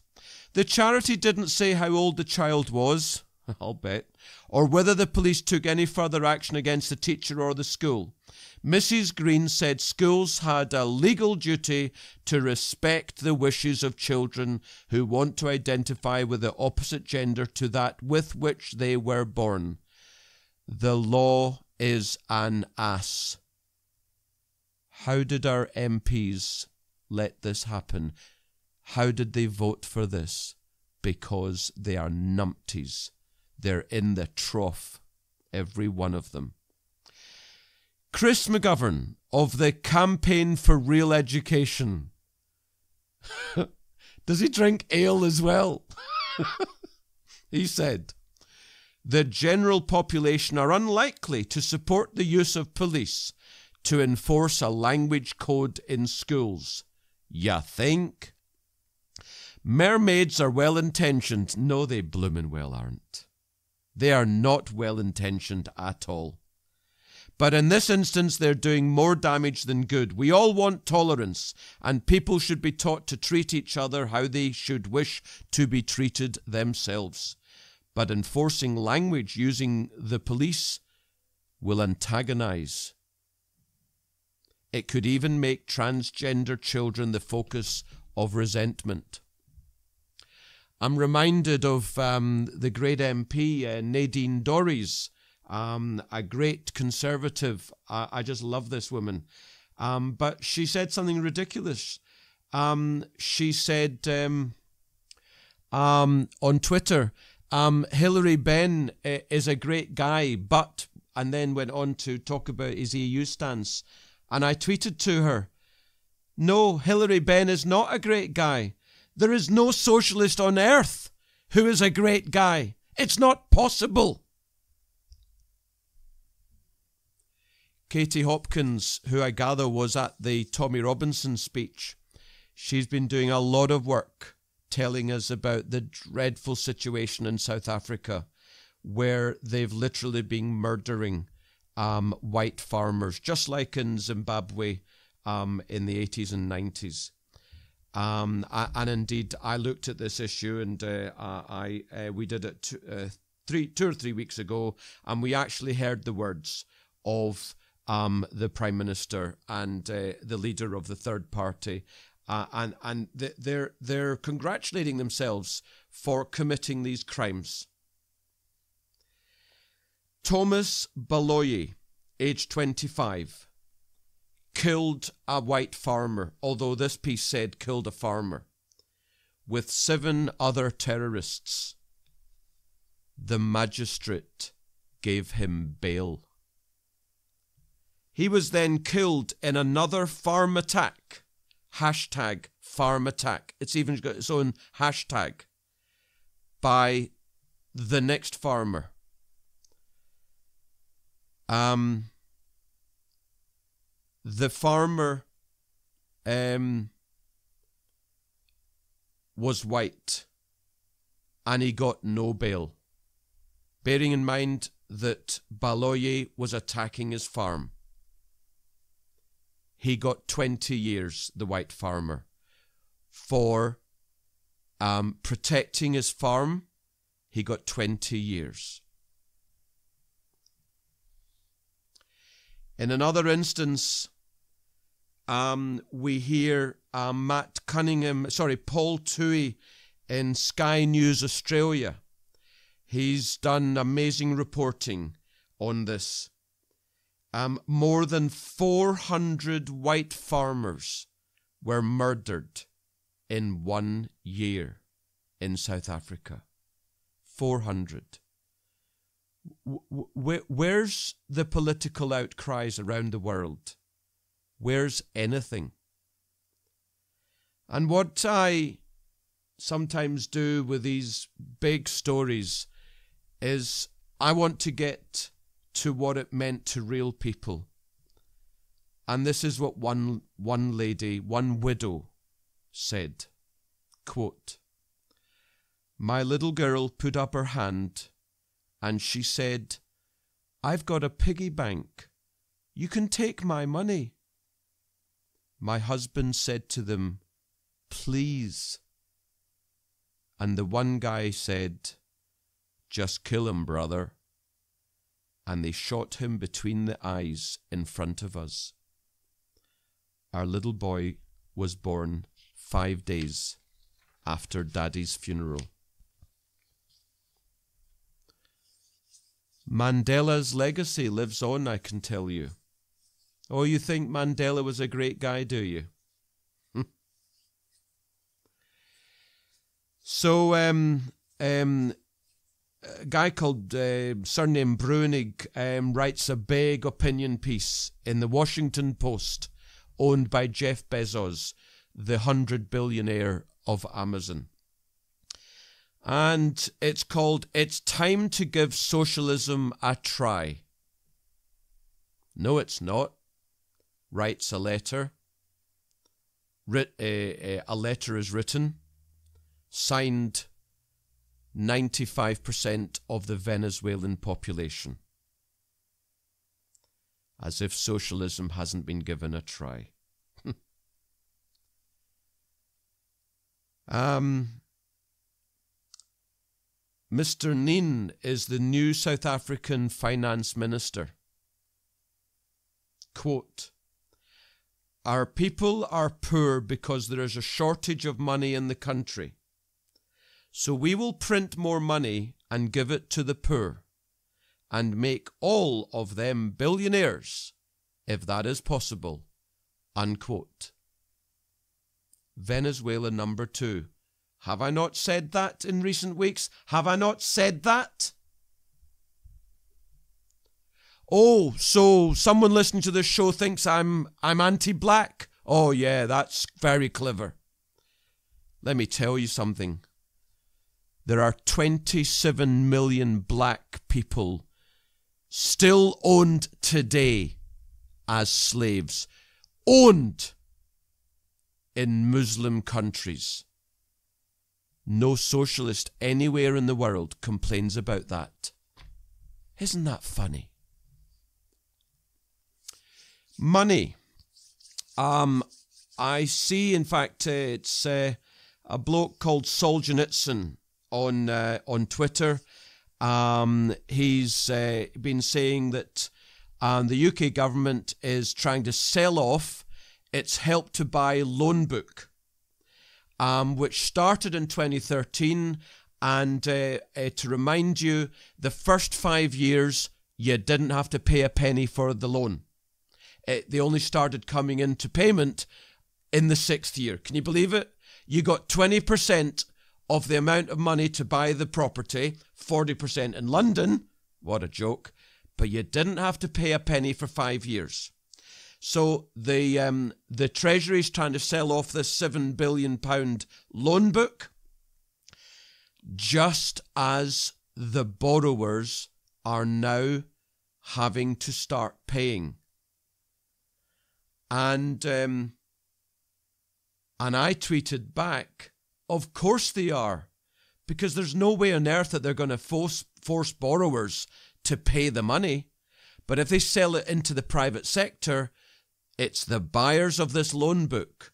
The charity didn't say how old the child was, I'll bet, or whether the police took any further action against the teacher or the school. Mrs. Green said schools had a legal duty to respect the wishes of children who want to identify with the opposite gender to that with which they were born. The law is an ass. How did our MPs let this happen? How did they vote for this? Because they are numpties. They're in the trough, every one of them. Chris McGovern of the Campaign for Real Education. Does he drink ale as well? He said, the general population are unlikely to support the use of police to enforce a language code in schools. Ya think? Mermaids are well-intentioned. No, they bloomin' well aren't. They are not well-intentioned at all. But in this instance, they're doing more damage than good. We all want tolerance, and people should be taught to treat each other how they should wish to be treated themselves. But enforcing language using the police will antagonize. It could even make transgender children the focus of resentment. I'm reminded of the great MP Nadine Dorries, a great conservative. I just love this woman. But she said something ridiculous. She said on Twitter, Hilary Benn is a great guy, but, and then went on to talk about his EU stance. And I tweeted to her, no, Hilary Benn is not a great guy. There is no socialist on earth who is a great guy. It's not possible. Katie Hopkins, who I gather was at the Tommy Robinson speech, she's been doing a lot of work telling us about the dreadful situation in South Africa, where they've literally been murdering white farmers, just like in Zimbabwe in the 80s and 90s. And indeed, I looked at this issue, and we did it 2 or 3 weeks ago, and we actually heard the words of the Prime Minister and the leader of the third party, and they're congratulating themselves for committing these crimes. Thomas Baloyi, aged 25, killed a white farmer, although this piece said killed a farmer, with 7 other terrorists. The magistrate gave him bail. He was then killed in another farm attack. Hashtag farm attack. It's even got its own hashtag. By the next farmer. The farmer was white, and he got no bail. Bearing in mind that Baloyi was attacking his farm. He got 20 years, the white farmer, for protecting his farm. He got 20 years. In another instance, we hear Paul Toohey in Sky News Australia. He's done amazing reporting on this. More than 400 white farmers were murdered in 1 year in South Africa. 400. Where's the political outcries around the world? Where's anything? And what I sometimes do with these big stories is I want to get to what it meant to real people. And this is what one lady, one widow, said. Quote, "My little girl put up her hand and she said, 'I've got a piggy bank. You can take my money.' My husband said to them, 'Please.' And the one guy said, 'Just kill him, brother.' And they shot him between the eyes in front of us. Our little boy was born 5 days after Daddy's funeral." Mandela's legacy lives on, I can tell you. Oh, you think Mandela was a great guy, do you? So, a guy called surname Brunig writes a big opinion piece in the Washington Post, owned by Jeff Bezos, the 100 billionaire of Amazon. And it's called "It's Time to Give Socialism a Try." No, it's not. Writes a letter. A letter is written, signed 95% of the Venezuelan population. As if socialism hasn't been given a try. Mr. Neen is the new South African finance minister. Quote, "Our people are poor because there is a shortage of money in the country. So we will print more money and give it to the poor and make all of them billionaires, if that is possible, unquote. Venezuela number 2. Have I not said that in recent weeks? Have I not said that? Oh, so someone listening to this show thinks I'm anti-black? Oh yeah, that's very clever. Let me tell you something. There are 27 million black people still owned today as slaves. Owned in Muslim countries. No socialist anywhere in the world complains about that. Isn't that funny? Money. I see, in fact, it's a bloke called Solzhenitsyn on Twitter. He's been saying that the UK government is trying to sell off its Help to Buy loan book, which started in 2013. And to remind you, the first 5 years, you didn't have to pay a penny for the loan. They only started coming into payment in the 6th year. Can you believe it? You got 20% of the amount of money to buy the property, 40% in London. What a joke. But you didn't have to pay a penny for 5 years. So the Treasury is trying to sell off this £7 billion loan book, just as the borrowers are now having to start paying. And I tweeted back, of course they are, because there's no way on earth that they're going to force borrowers to pay the money. But if they sell it into the private sector, it's the buyers of this loan book,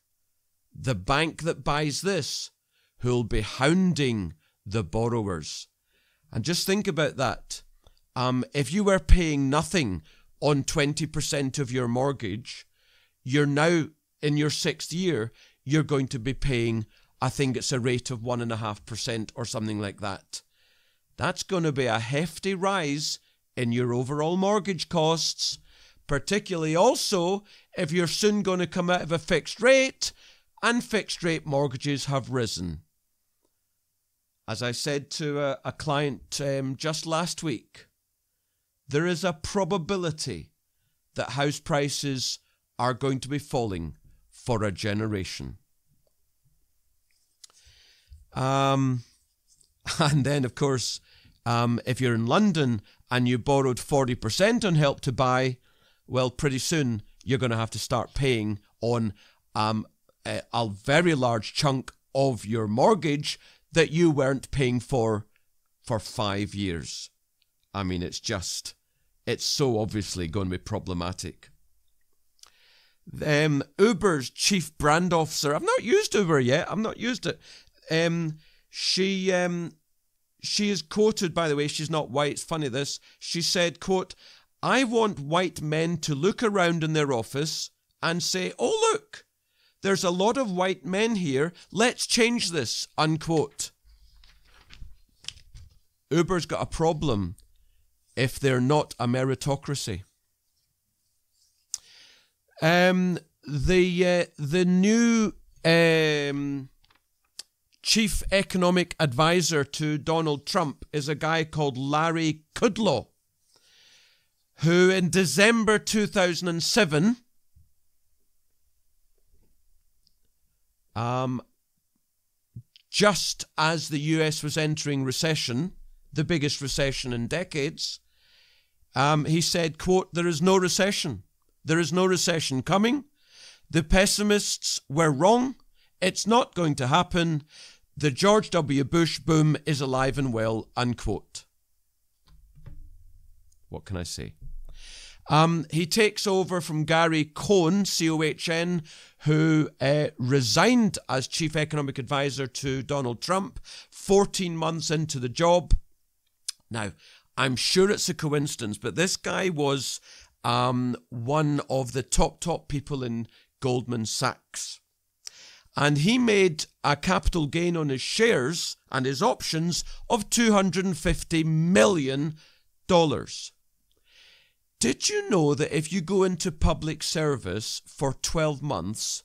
the bank that buys this, who'll be hounding the borrowers. And just think about that. If you were paying nothing on 20% of your mortgage, you're now in your 6th year, you're going to be paying, I think it's a rate of 1.5% or something like that. That's going to be a hefty rise in your overall mortgage costs, particularly also if you're soon going to come out of a fixed rate, and fixed rate mortgages have risen. As I said to a client just last week, there is a probability that house prices are going to be falling for a generation. And then, of course, if you're in London and you borrowed 40% on Help to Buy, well, pretty soon you're going to have to start paying on a very large chunk of your mortgage that you weren't paying for 5 years. I mean, it's so obviously going to be problematic. Uber's chief brand officer, I've not used Uber yet, I've not used it. She is quoted, by the way, she's not white, it's funny this, she said, quote, "I want white men to look around in their office and say, oh look, there's a lot of white men here, let's change this," unquote. Uber's got a problem if they're not a meritocracy. The new chief economic advisor to Donald Trump is a guy called Larry Kudlow, who in December 2007 just as the US was entering recession, the biggest recession in decades, he said, quote, "There is no recession. There is no recession coming. The pessimists were wrong. It's not going to happen. The George W. Bush boom is alive and well," unquote. What can I say? He takes over from Gary Cohn, C-O-H-N, who resigned as chief economic advisor to Donald Trump 14 months into the job. Now, I'm sure it's a coincidence, but this guy was one of the top people in Goldman Sachs. and he made a capital gain on his shares and his options of $250 million. Did you know that if you go into public service for 12 months,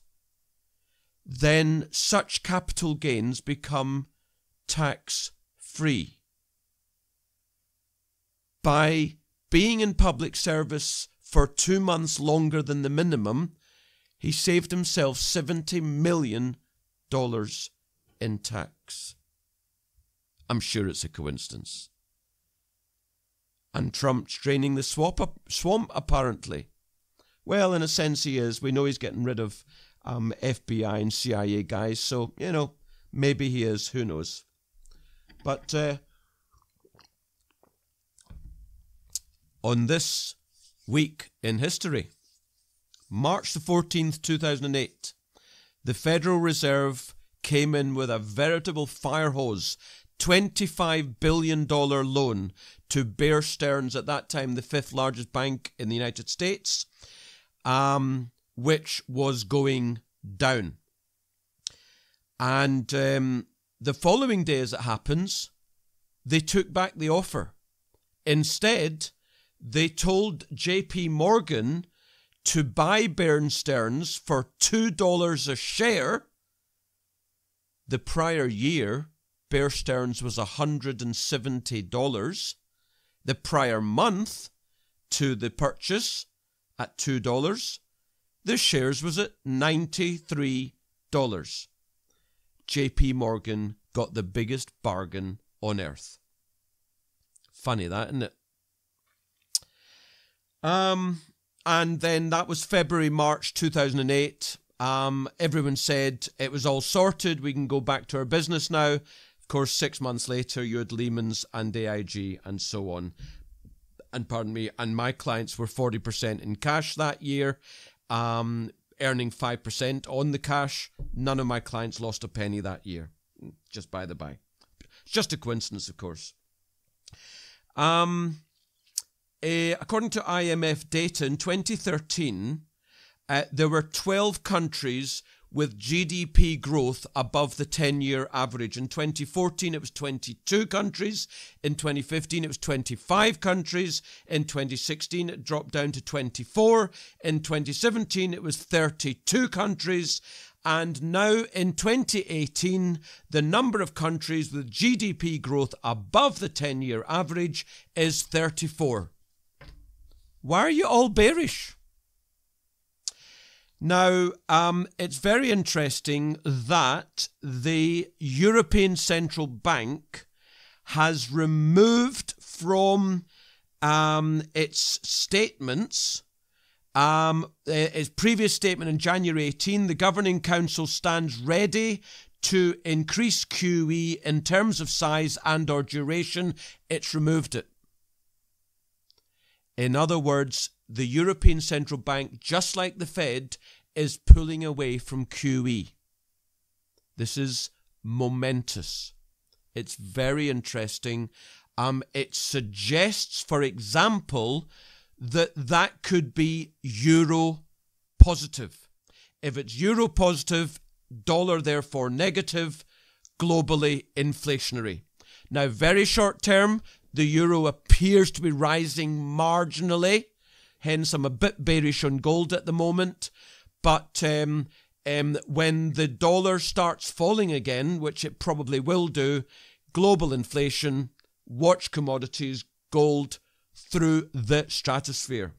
then such capital gains become tax-free? By being in public service for 2 months longer than the minimum, he saved himself $70 million in tax. I'm sure it's a coincidence. And Trump's draining the swamp, apparently. Well, in a sense he is. We know he's getting rid of FBI and CIA guys, so, you know, maybe he is. Who knows? But on this week in history, March the 14th, 2008, the Federal Reserve came in with a veritable fire hose, $25 billion loan to Bear Stearns, at that time the fifth largest bank in the United States, which was going down. And the following day, as it happens, they took back the offer. Instead, they told JP Morgan to buy Bear Stearns for $2 a share. The prior year, Bear Stearns was $170. The prior month to the purchase at $2, the shares was at $93. JP Morgan got the biggest bargain on earth. Funny that, isn't it? And then that was February, March 2008. Everyone said it was all sorted. We can go back to our business now. Of course, 6 months later, you had Lehman's and AIG and so on. And pardon me, and my clients were 40% in cash that year, earning 5% on the cash. None of my clients lost a penny that year, just by the by. It's just a coincidence, of course. According to IMF data in 2013, there were 12 countries with GDP growth above the 10-year average. In 2014, it was 22 countries. In 2015, it was 25 countries. In 2016, it dropped down to 24. In 2017, it was 32 countries. And now in 2018, the number of countries with GDP growth above the 10-year average is 34. Why are you all bearish? Now, it's very interesting that the European Central Bank has removed from its statements, its previous statement in January 18, the Governing Council stands ready to increase QE in terms of size and or duration. It's removed it. In other words, the European Central Bank, just like the Fed, is pulling away from QE. This is momentous. It's very interesting. It suggests, for example, that could be euro positive. If it's euro positive, dollar therefore negative, globally inflationary. Now, very short term, the euro appears to be rising marginally. Hence, I'm a bit bearish on gold at the moment. But when the dollar starts falling again, which it probably will do, global inflation, watch commodities, gold, through the stratosphere.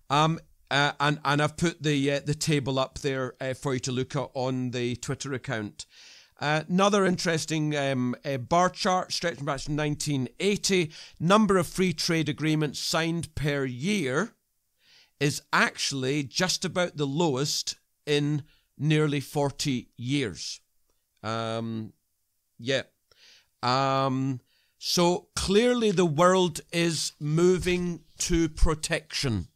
And I've put the table up there for you to look at on the Twitter account. Another interesting bar chart stretching back to 1980. Number of free trade agreements signed per year is actually just about the lowest in nearly 40 years. So clearly the world is moving to protection.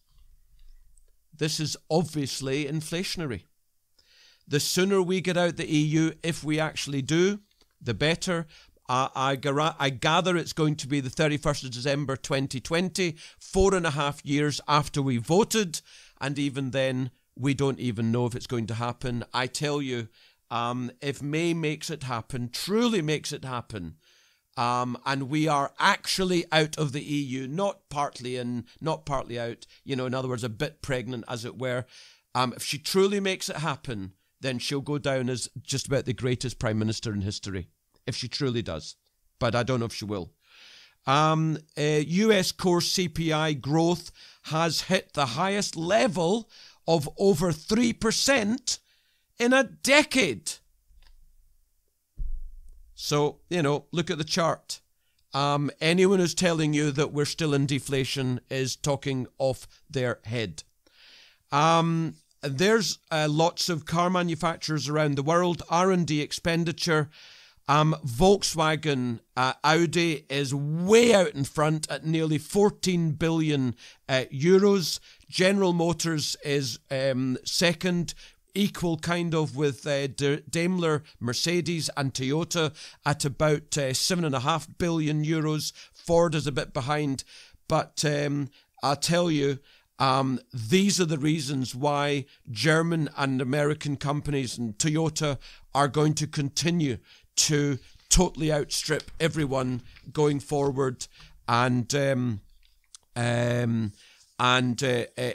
This is obviously inflationary. The sooner we get out the EU, if we actually do, the better. I gather it's going to be the 31st of December 2020, 4.5 years after we voted, and even then We don't even know if it's going to happen. I tell you, if May makes it happen, truly makes it happen, and we are actually out of the EU, not partly in, not partly out, you know, in other words, a bit pregnant, as it were. If she truly makes it happen, then she'll go down as just about the greatest Prime Minister in history, if she truly does. But I don't know if she will. US core CPI growth has hit the highest level of over 3% in a decade. So, you know, look at the chart. Anyone who's telling you that we're still in deflation is talking off their head. There's lots of car manufacturers around the world. R&D expenditure. Volkswagen, Audi is way out in front at nearly 14 billion euros. General Motors is second, equal kind of with Daimler, Mercedes and Toyota at about 7.5 billion euros. Ford is a bit behind, but I'll tell you, these are the reasons why German and American companies and Toyota are going to continue to totally outstrip everyone going forward, and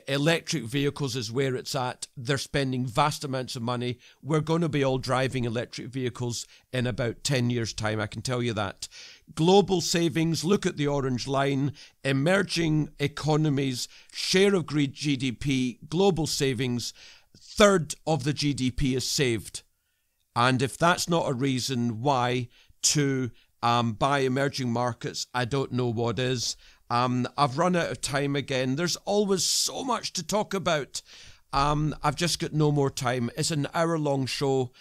electric vehicles is where it's at. They're spending vast amounts of money. We're going to be all driving electric vehicles in about 10 years' time, I can tell you that. Global savings, look at the orange line. Emerging economies, share of GDP, global savings, third of the GDP is saved. And if that's not a reason why to buy emerging markets, I don't know what is. I've run out of time again. There's always so much to talk about. I've just got no more time. It's an hour-long show.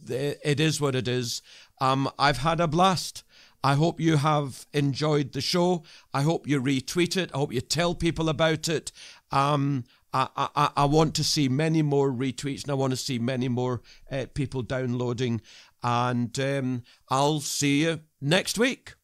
It is what it is. I've had a blast. I hope you have enjoyed the show. I hope you retweet it. I hope you tell people about it. I want to see many more retweets, and I want to see many more people downloading. And I'll see you next week.